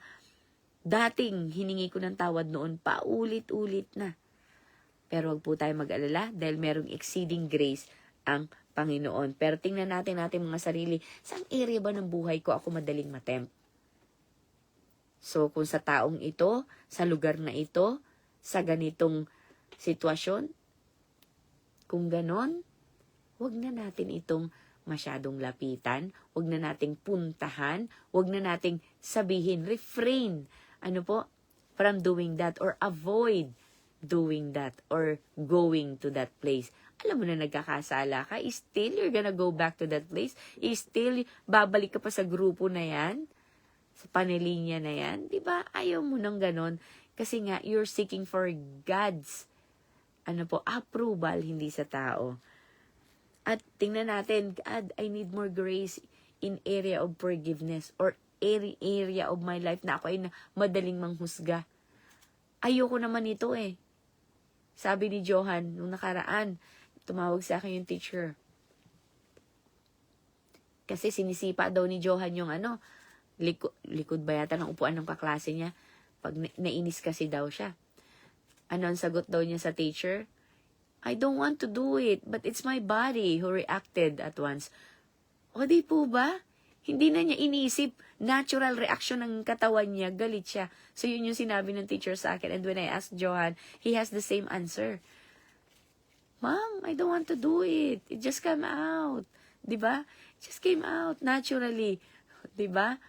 dating hiningi ko ng tawad noon, paulit-ulit na. Pero wag po tayo mag-alala dahil merong exceeding grace ang Panginoon. Pero tingnan natin mga sarili, saan area ba ng buhay ko ako madaling matempt? So, kung sa taong ito, sa lugar na ito, sa ganitong sitwasyon, kung ganon, wag na natin itong masyadong lapitan, wag na nating puntahan, wag na nating sabihin, refrain, from doing that or avoid doing that or going to that place. Alam mo na nagkakasala ka, still you're gonna go back to that place, still babalik ka pa sa grupo na yan, sa panelinya na yan, di ba? Ayaw mo nang ganon. Kasi nga, you're seeking for God's approval, hindi sa tao. At tingnan natin, God, I need more grace in area of forgiveness or area of my life na ako ay madaling manghusga. Ayoko naman ito eh. Sabi ni Johan, nung nakaraan, tumawag sa akin yung teacher. Kasi sinisipa daw ni Johan yung likod ba yata ng upuan ng kaklase niya. Pag nainis kasi daw siya. Ano ang sagot daw niya sa teacher? I don't want to do it, but it's my body who reacted at once. O di po ba? Hindi na niya inisip. Natural reaction ng katawan niya. Galit siya. So yun yung sinabi ng teacher sa akin. And when I asked Johan, he has the same answer. Mom, I don't want to do it. It just came out. Diba? It just came out naturally. Diba?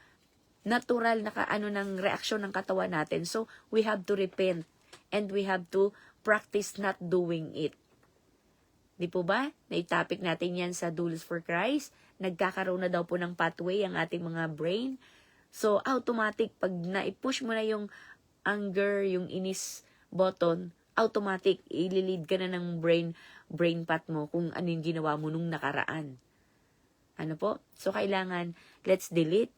Natural na ng reaksyon ng katawan natin. So, we have to repent. And we have to practice not doing it. Di po ba? Naitapik natin yan sa Duels for Christ. Nagkakaroon na daw po ng pathway ang ating mga brain. So, automatic, pag na-push mo na yung anger, yung inis button, automatic, ililid ka na ng brain path mo kung ano yung ginawa mo nung nakaraan. Ano po? So, kailangan, let's delete.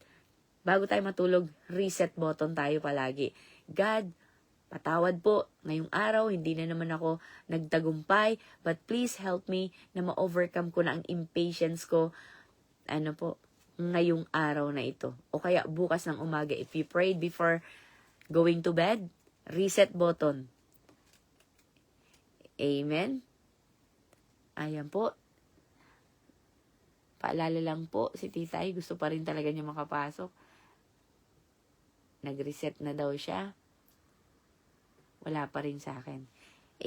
Bago tayo matulog, reset button tayo palagi. God, patawad po, ngayong araw, hindi na naman ako nagtagumpay, but please help me na ma-overcome ko na ang impatience ko, ngayong araw na ito. O kaya bukas ng umaga, if you prayed before going to bed, reset button. Amen? Ayan po. Paalala lang po, si Tita ay gusto pa rin talaga niya makapasok. Nag-reset na daw siya. Wala pa rin sa akin.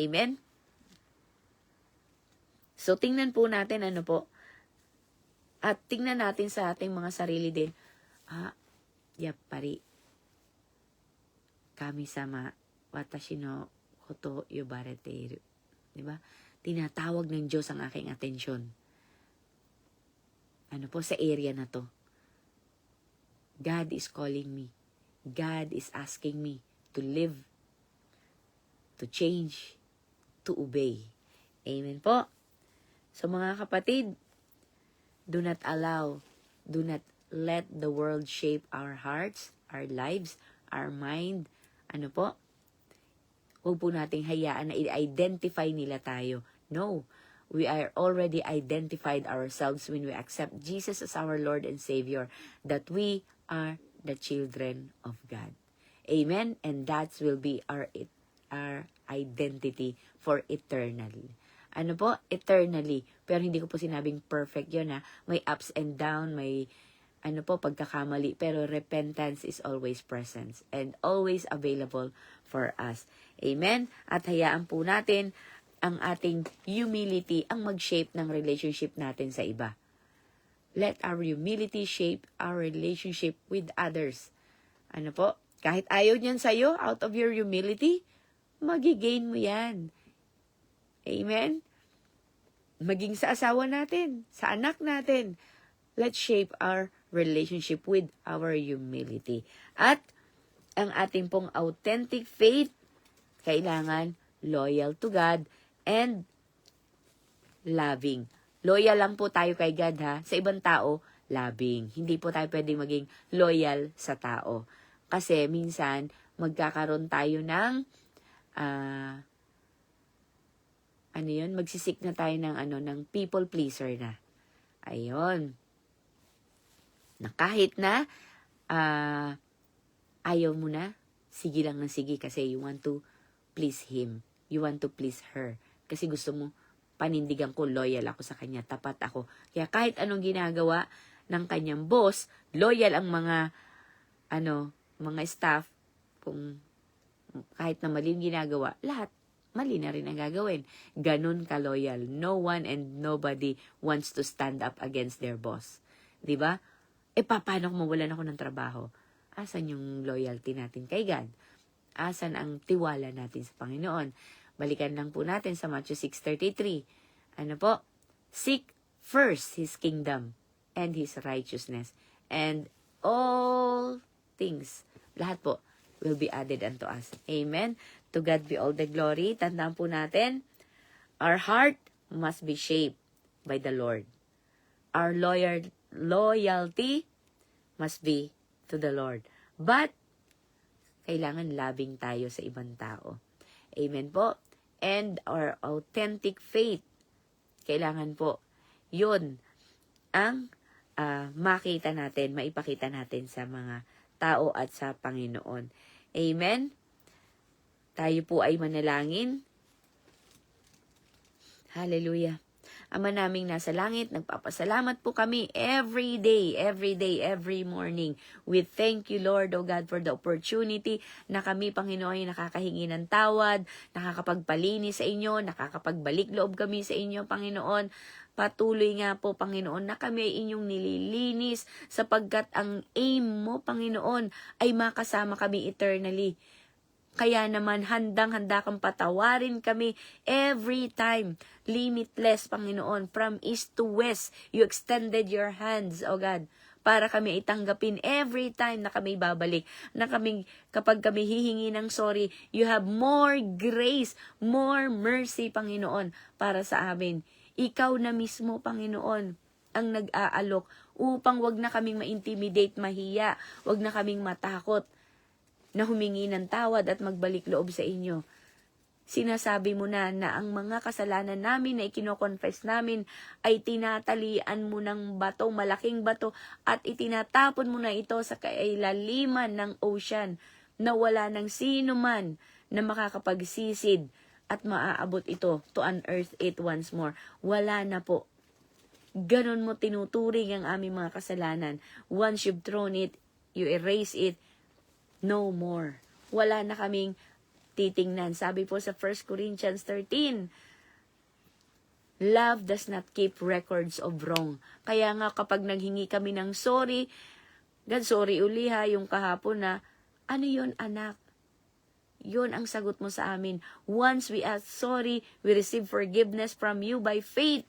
Amen? So, tingnan po natin at tingnan natin sa ating mga sarili din. Yappari. Kami sama. Watashi no koto yobareteru. Diba? Tinatawag ng Diyos ang aking atensyon. Sa area na to. God is calling me. God is asking me to live, to change, to obey. Amen po. So mga kapatid, do not let the world shape our hearts, our lives, our mind. Huwag po nating hayaan na i-identify nila tayo. No, we are already identified ourselves when we accept Jesus as our Lord and Savior, that we are the children of God. Amen? And that will be our identity for eternally. Eternally. Pero hindi ko po sinabing perfect yun, ha. May ups and down, may pagkakamali, pero repentance is always present and always available for us. Amen? At hayaan po natin ang ating humility ang mag-shape ng relationship natin sa iba. Let our humility shape our relationship with others. Kahit ayaw niyan sa'yo, out of your humility, magigain mo yan. Amen? Maging sa asawa natin, sa anak natin. Let's shape our relationship with our humility. At ang ating pong authentic faith, kailangan loyal to God and loving. Loyal lang po tayo kay God, ha. Sa ibang tao, loving. Hindi po tayo pwedeng maging loyal sa tao. Kasi minsan, magkakaroon tayo ng magsisik na tayo ng people pleaser na. Ayun. Na kahit na ayaw mo na, sige lang ng sige kasi you want to please him. You want to please her. Kasi gusto mo, panindigan ko, loyal ako sa kanya, tapat ako. Kaya kahit anong ginagawa ng kanyang boss, loyal ang mga staff, kung kahit na mali yung ginagawa, lahat mali na rin ang gagawin. Ganun ka-loyal. No one and nobody wants to stand up against their boss. 'Di ba? Paano kung mawalan ako ng trabaho? Asan yung loyalty natin kay God? Asan ang tiwala natin sa Panginoon? Balikan lang po natin sa Matthew 6:33. Seek first His kingdom and His righteousness, and all things, lahat po, will be added unto us. Amen? To God be all the glory. Tandaan po natin, our heart must be shaped by the Lord. Our loyalty must be to the Lord. But, kailangan loving tayo sa ibang tao. Amen po? And our authentic faith, kailangan po, yun ang makita natin, maipakita natin sa mga tao at sa Panginoon. Amen? Tayo po ay manalangin. Hallelujah. Ama naming nasa langit, nagpapasalamat po kami every day, every morning. We thank you, Lord, O God, for the opportunity na kami, Panginoon, ay nakakahingi ng tawad, nakakapagpalinis sa inyo, nakakapagbalik loob kami sa inyo, Panginoon. Patuloy nga po, Panginoon, na kami ay inyong nililinis sapagkat ang aim mo, Panginoon, ay makasama kami eternally. Kaya naman, handang-handa kang patawarin kami every time. Limitless, Panginoon. From east to west, you extended your hands, O God, para kami itanggapin every time na kami babalik. Kapag kami hihingi ng sorry, you have more grace, more mercy, Panginoon, para sa amin. Ikaw na mismo, Panginoon, ang nag-aalok upang wag na kaming ma-intimidate, mahiya, wag na kaming matakot na humingi ng tawad at magbalik loob sa inyo. Sinasabi mo na ang mga kasalanan namin na ikinoconfess namin ay tinatalian mo ng bato, malaking bato, at itinatapon mo na ito sa kailaliman ng ocean na wala ng sino man na makakapagsisid at maaabot ito to unearth it once more. Wala na po. Ganon mo tinuturing ang aming mga kasalanan. Once you've thrown it, you erase it, no more. Wala na kaming titingnan. Sabi po sa 1 Corinthians 13, love does not keep records of wrong. Kaya nga kapag naghingi kami ng sorry, God, sorry uli ha, yung kahapon na, ano yun anak? Yun ang sagot mo sa amin. Once we ask sorry, we receive forgiveness from you by faith.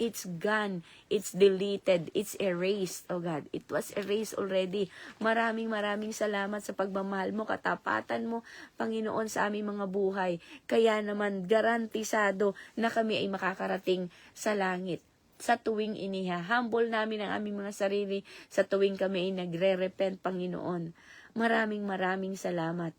It's gone. It's deleted. It's erased. Oh God, it was erased already. Maraming salamat sa pagmamahal mo, katapatan mo, Panginoon, sa aming mga buhay. Kaya naman, garantisado na kami ay makakarating sa langit. Sa tuwing humble namin ang aming mga sarili, sa tuwing kami ay nagre-repent, Panginoon. Maraming salamat.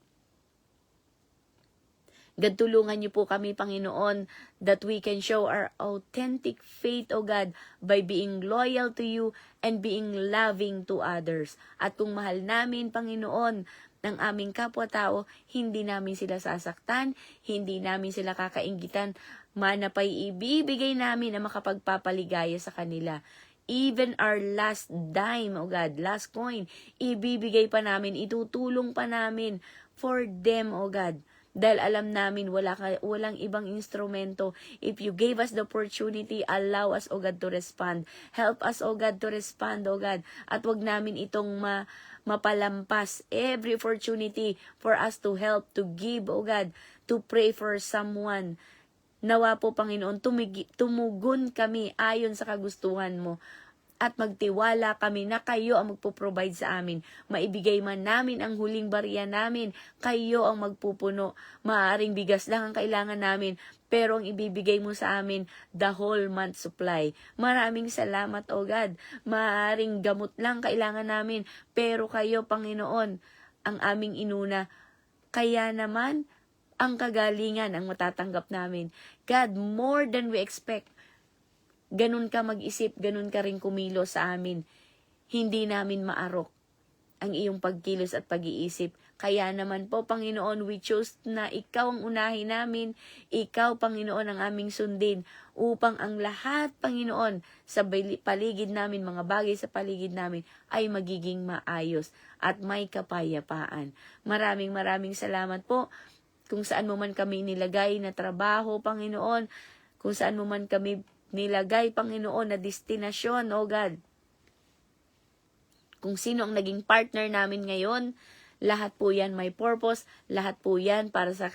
God, tulungan niyo po kami, Panginoon, that we can show our authentic faith, O God, by being loyal to you and being loving to others. At kung mahal namin, Panginoon, ng aming kapwa-tao, hindi namin sila sasaktan, hindi namin sila kakainggitan, manapay ibibigay namin na makapagpapaligaya sa kanila. Even our last dime, O God, last coin, ibibigay pa namin, itutulong pa namin for them, O God. Dahil alam namin walang ibang instrumento. If you gave us the opportunity, allow us, O God, to respond. Help us, O God, to respond, O God. At wag namin itong mapalampas every opportunity for us to help, to give, O God, to pray for someone. Nawa po, Panginoon, tumugon kami ayon sa kagustuhan mo. At magtiwala kami na kayo ang magpo-provide sa amin. Maibigay man namin ang huling barya namin, kayo ang magpupuno. Maaaring bigas lang ang kailangan namin, pero ang ibibigay mo sa amin, the whole month supply. Maraming salamat, O God. Maaaring gamot lang kailangan namin, pero kayo, Panginoon, ang aming inuna. Kaya naman, ang kagalingan ang matatanggap namin. God, more than we expect. Ganun ka mag-isip, ganun ka rin kumilos sa amin. Hindi namin maarok ang iyong pagkilos at pag-iisip. Kaya naman po, Panginoon, we choose na ikaw ang unahin namin, ikaw, Panginoon, ang aming sundin, upang ang lahat, Panginoon, sa paligid namin, mga bagay sa paligid namin, ay magiging maayos at may kapayapaan. Maraming salamat po kung saan mo man kami nilagay na trabaho, Panginoon, kung saan mo man kami nilagay, Panginoon, na destinasyon, O God. Kung sino ang naging partner namin ngayon, lahat po yan may purpose, lahat po yan para sa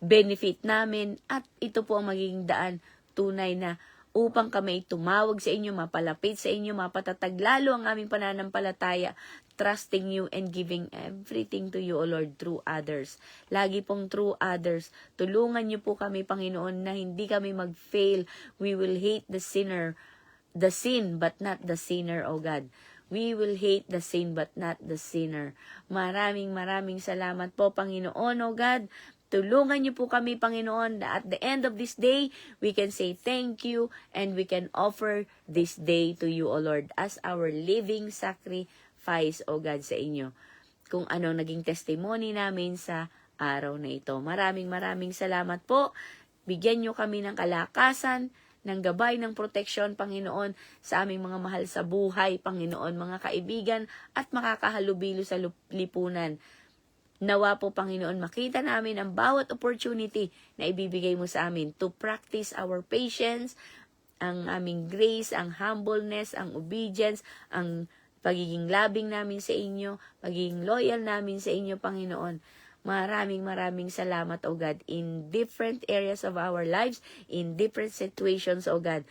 benefit namin, at ito po ang magiging daan tunay na upang kami tumawag sa inyo, mapalapit sa inyo, mapatatag lalo ang aming pananampalataya, trusting you and giving everything to you, O Lord, through others. Lagi pong through others. Tulungan niyo po kami, Panginoon, na hindi kami mag-fail. We will hate the sin, but not the sinner, O God. We will hate the sin, but not the sinner. Maraming salamat po, Panginoon, O God. Tulungan niyo po kami, Panginoon, na at the end of this day, we can say thank you and we can offer this day to you, O Lord, as our living sacrifice, O God, sa inyo. Kung ano naging testimony namin sa araw na ito. Maraming salamat po. Bigyan niyo kami ng kalakasan, ng gabay, ng proteksyon, Panginoon, sa aming mga mahal sa buhay, Panginoon, mga kaibigan at makakahalubilo sa lipunan. Nawa po, Panginoon, makita namin ang bawat opportunity na ibibigay mo sa amin to practice our patience, ang aming grace, ang humbleness, ang obedience, ang pagiging labing namin sa inyo, pagiging loyal namin sa inyo, Panginoon. Maraming salamat, O God, in different areas of our lives, in different situations, O God.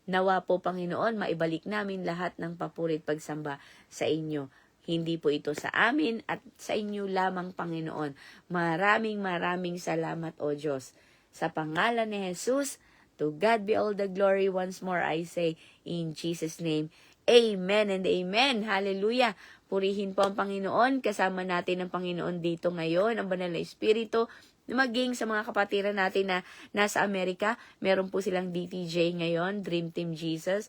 Nawa po, Panginoon, maibalik namin lahat ng papurit pagsamba sa inyo. Hindi po ito sa amin at sa inyo lamang, Panginoon. Maraming salamat, O Diyos. Sa pangalan ni Jesus, to God be all the glory. Once more I say, in Jesus' name, Amen and Amen. Hallelujah. Purihin po ang Panginoon. Kasama natin ang Panginoon dito ngayon, ang Banal na Espiritu. Maging sa mga kapatiran natin na nasa Amerika, meron po silang DTJ ngayon, Dream Team Jesus.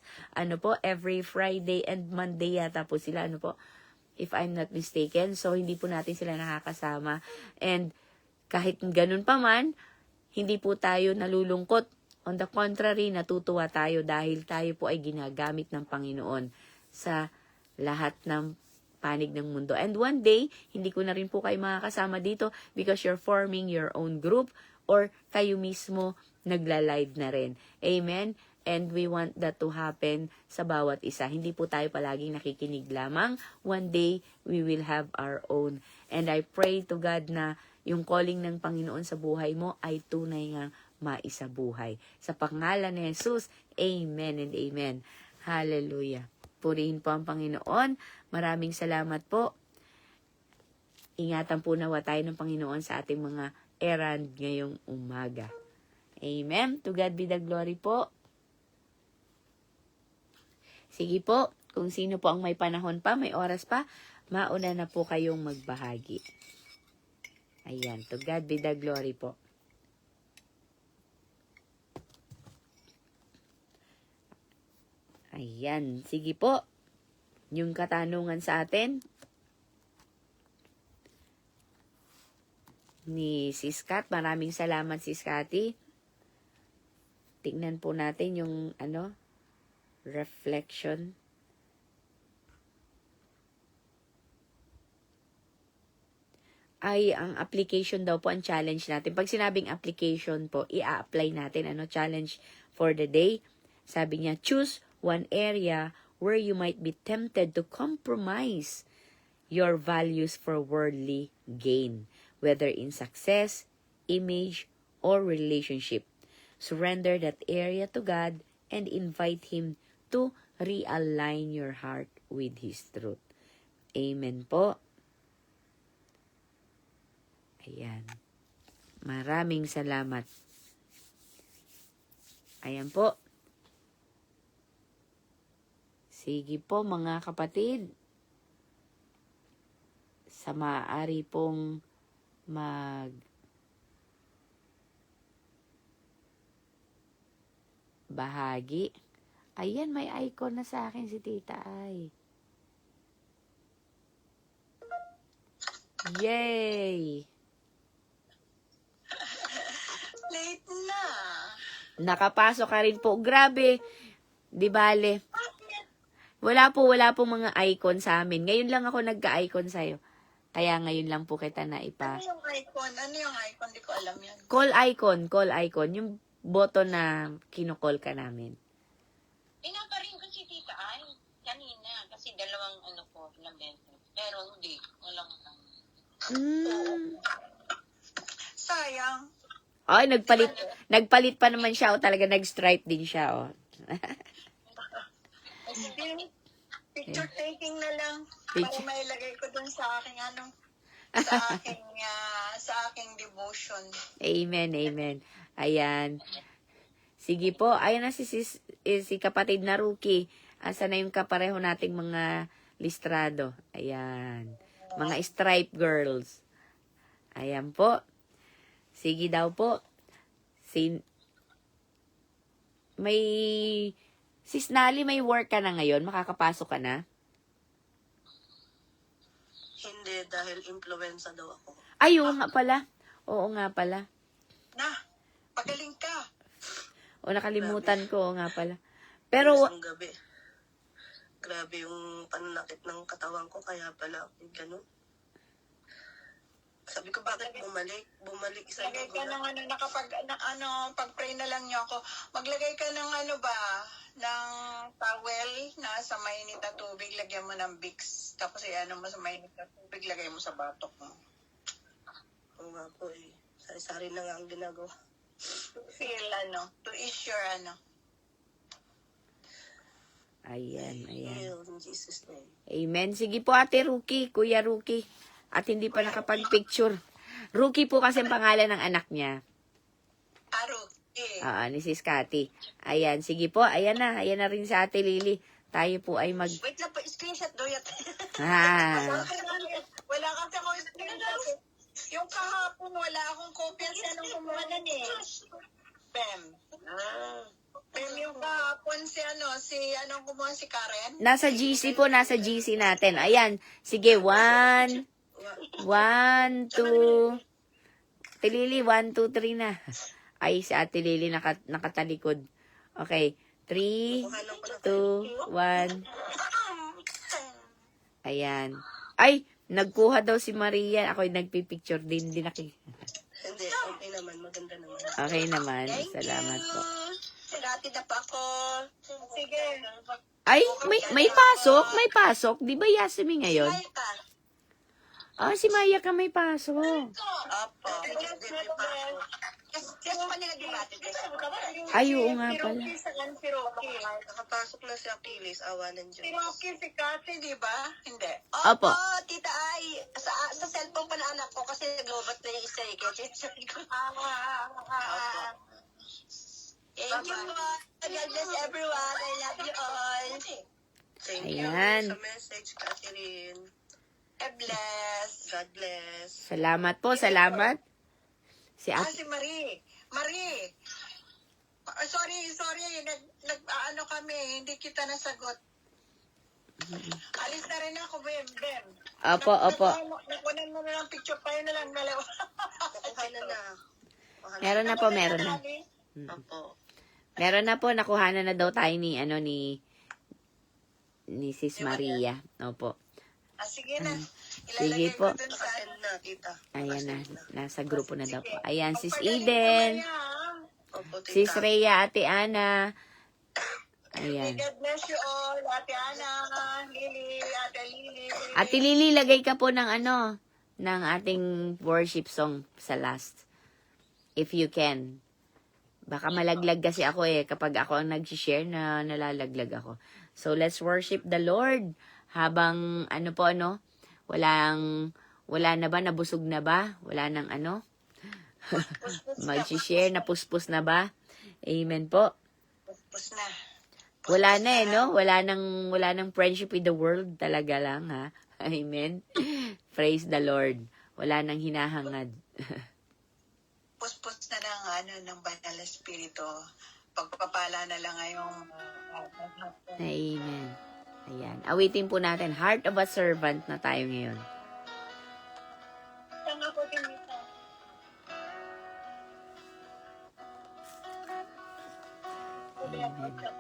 Every Friday and Monday yata po sila, if I'm not mistaken. So, hindi po natin sila nakakasama. And kahit ganun pa man, hindi po tayo nalulungkot. On the contrary, natutuwa tayo dahil tayo po ay ginagamit ng Panginoon sa lahat ng panig ng mundo. And one day, hindi ko na rin po kayo makakasama dito because you're forming your own group or kayo mismo nagla-live na rin. Amen? And we want that to happen sa bawat isa. Hindi po tayo palaging nakikinig lamang. One day, we will have our own. And I pray to God na yung calling ng Panginoon sa buhay mo ay tunay nga maisabuhay. Sa pangalan ni Jesus, Amen and Amen. Hallelujah. Purihin po ang Panginoon. Maraming salamat po. Ingatan po nawa tayo ng Panginoon sa ating mga errand ngayong umaga. Amen. To God be the glory po. Sige po, kung sino po ang may panahon pa, may oras pa, mauna na po kayong magbahagi. Ayan, to God be the glory po. Ayan, sige po. Yung katanungan sa atin ni Sis Kat. Maraming salamat, Sis Cathy. Tingnan po natin yung reflection. Ay, ang application daw po, ang challenge natin. Pag sinabing application po, i-apply natin. Ano, challenge for the day. Sabi niya, choose one area where you might be tempted to compromise your values for worldly gain, whether in success, image, or relationship. Surrender that area to God and invite Him to realign your heart with His truth. Amen po. Ayan. Maraming salamat. Ayan po. Sige po mga kapatid. Sa maaari pong bahagi. Ayan, may icon na sa akin si Tita Ay. Yay! Late na. Nakapasok ka rin po. Grabe. Di bale. Wala po mga icon sa amin. Ngayon lang ako nagka-icon sa'yo. Kaya ngayon lang po kita naipa. Ano yung icon? Ano yung icon? Di ko alam yan. Call icon. Yung button na kinukol ka namin. Pinaparin ko si Tita Ay kanina kasi dalawang lamento. Pero hindi, walang Sayang. Ay, nagpalit pa naman siya. O talaga, nag-stripe din siya. O. Picture taking na lang. Picture. Para mailagay ko dun sa aking sa aking devotion. Amen. Ayan. Sige po. Ayan na si kapatid na Rookie. Asa na yung kapareho nating mga listrado. Ayan. Mga stripe girls. Ayan po. Sige daw po. Sis Nali, may work ka na ngayon? Makakapasok ka na? Hindi, dahil influenza daw ako. Ay, oo nga pala. Oo nga pala. Na, pagaling ka. O, nakalimutan ko. Oo nga pala. Pero, Isang gabi. Grabe yung pananakit ng katawan ko, kaya pala gano'n. Sabi ko, bakit bumalik isang Lagay gabi ka ng pag-pray na lang niyo ako. Maglagay ka ng ng towel na sa mainit na tubig, lagyan mo ng Vicks. Tapos mo sa mainit na tubig, lagay mo sa batok mo. Oo nga po eh. Sari-sari na nga ang ginagawa. Feel to ease your ayan. Heal in Jesus' name. Amen. Sige po, Ate Rookie, Kuya Rookie. At hindi pa nakapag-picture. Rookie po kasi ang pangalan ng anak niya. Ni Sis Cathy. Ayan, sige po. Ayan na rin sa Ate Lily. Tayo po ay Wait lang po, screenshot do yat. Wala kasi ako screenshot. Yung kahapon, wala akong kopya siya nung kumuha na Pem. Pem yung kahapon kumuha si Karen. Nasa GC po, nasa GC natin. Ayan, sige, 1, 2, Ate Lily, 1, 2, 3 na. Ay, si Ate Lily nakatalikod. Okay, 3, 2, 1. Ayan. Ay, nagkuha daw si Maria. Ako'y nagpipicture din. Hindi, okay naman. Maganda naman. Okay naman. Salamat po. Sirati na pa ako. Sige. Ay, may pasok. Di ba Yasmin ngayon? Si Maya ka may pasok. Apo. Ay, oo nga pala. Si Rocky. Nakapasok na si Achilles, awa ng Diyos. Si Rocky, si Cathy, di ba? Hindi. Opo. Tita Ay, sa cellphone pa na anak ko kasi naglobat na yung isa eh. Kaya sabi ko, thank you po. God bless everyone. I love you all. Thank you Ayan. sa message, Catherine. God bless. God bless. Salamat po, salamat. Si Si Marie. Sorry. Kami. Hindi kita nasagot. Alis na rin ako, Bem. Opo. Nakunan mo na lang picture pa yun na lang. Nakuha na. Meron na po. Apo. Meron na po, nakuhanan na daw tayo ni ni Sis Maria. Opo. Sige na. Sige Ilalagay po. ko dun sa Nakasend na, tita. Ayan na, Nakasend na. nasa grupo na daw po. Sige. Ayan, Sis Pagpagaling Eden, mo mamaya, ha? Opo, tita. Sis Rhea, Ate Ana. Ayan. God bless you all. Ate Ana, Lily, Ate Lily. Ate Lily, lagay ka po ng ng ating worship song sa last. If you can. Baka malaglag kasi ako kapag ako ang nag-share na nalalaglag ako. So, let's worship the Lord. Habang, wala na ba? Nabusog na ba? Wala nang mag-share, napuspos na ba? Amen po. Puspos na. Wala na no? Wala nang friendship with the world. Talaga lang, ha? Amen. Praise the Lord. Wala nang hinahangad. Puspos na ng Banal na Espiritu. Pagpapala na lang ngayong Amen. Ayan. Awitin po natin. Heart of a Servant na tayo ngayon. Tanga ko din ito. Amen.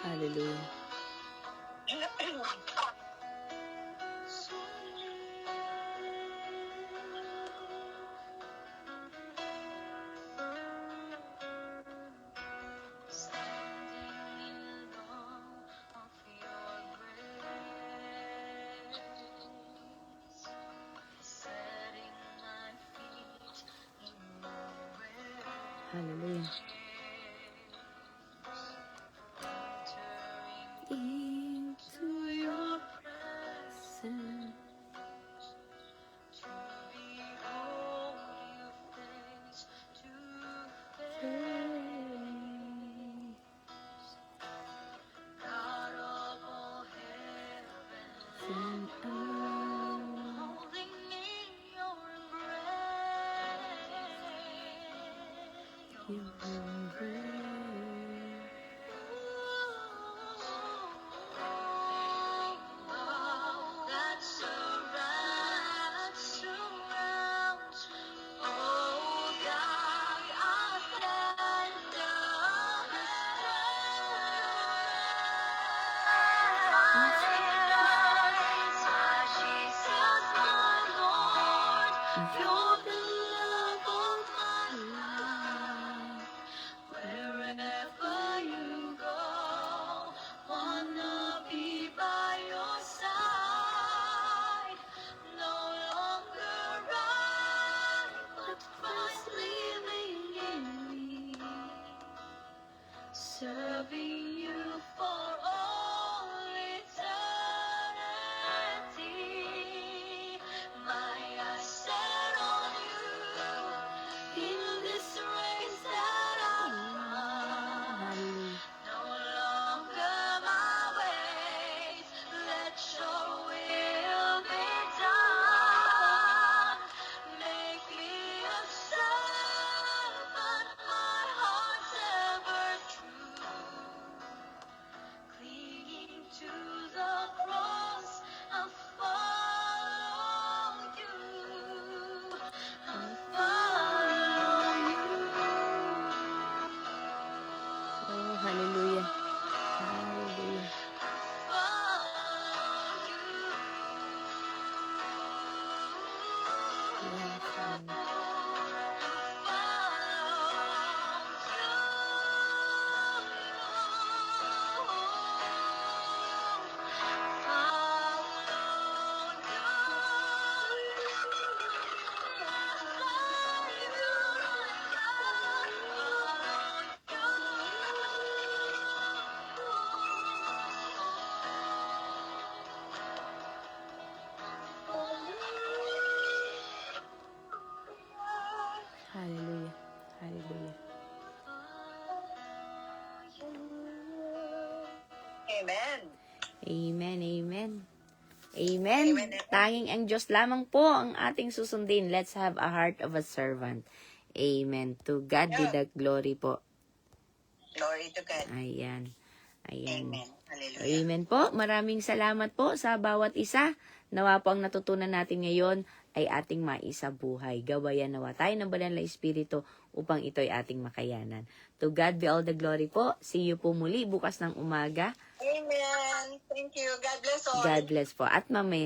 Hallelujah. Hallelujah. Into your presence, to behold you face to face, God of all heaven and earth, holding in your embrace, your embrace. Amen, amen. Amen. Amen. Tanging ang Diyos lamang po ang ating susundin. Let's have a heart of a servant. Amen. To God be the glory po. Glory to God. Ayan. Ayan. Amen. Hallelujah. Amen po. Maraming salamat po sa bawat isa. Nawa po ang natutunan natin ngayon ay ating maisabuhay. Gawayan nawa tayo ng banal na Espiritu upang ito'y ating makayanan. To God be all the glory po. See you po muli bukas ng umaga. Amen. Thank you. God bless all. God bless po. At mamaya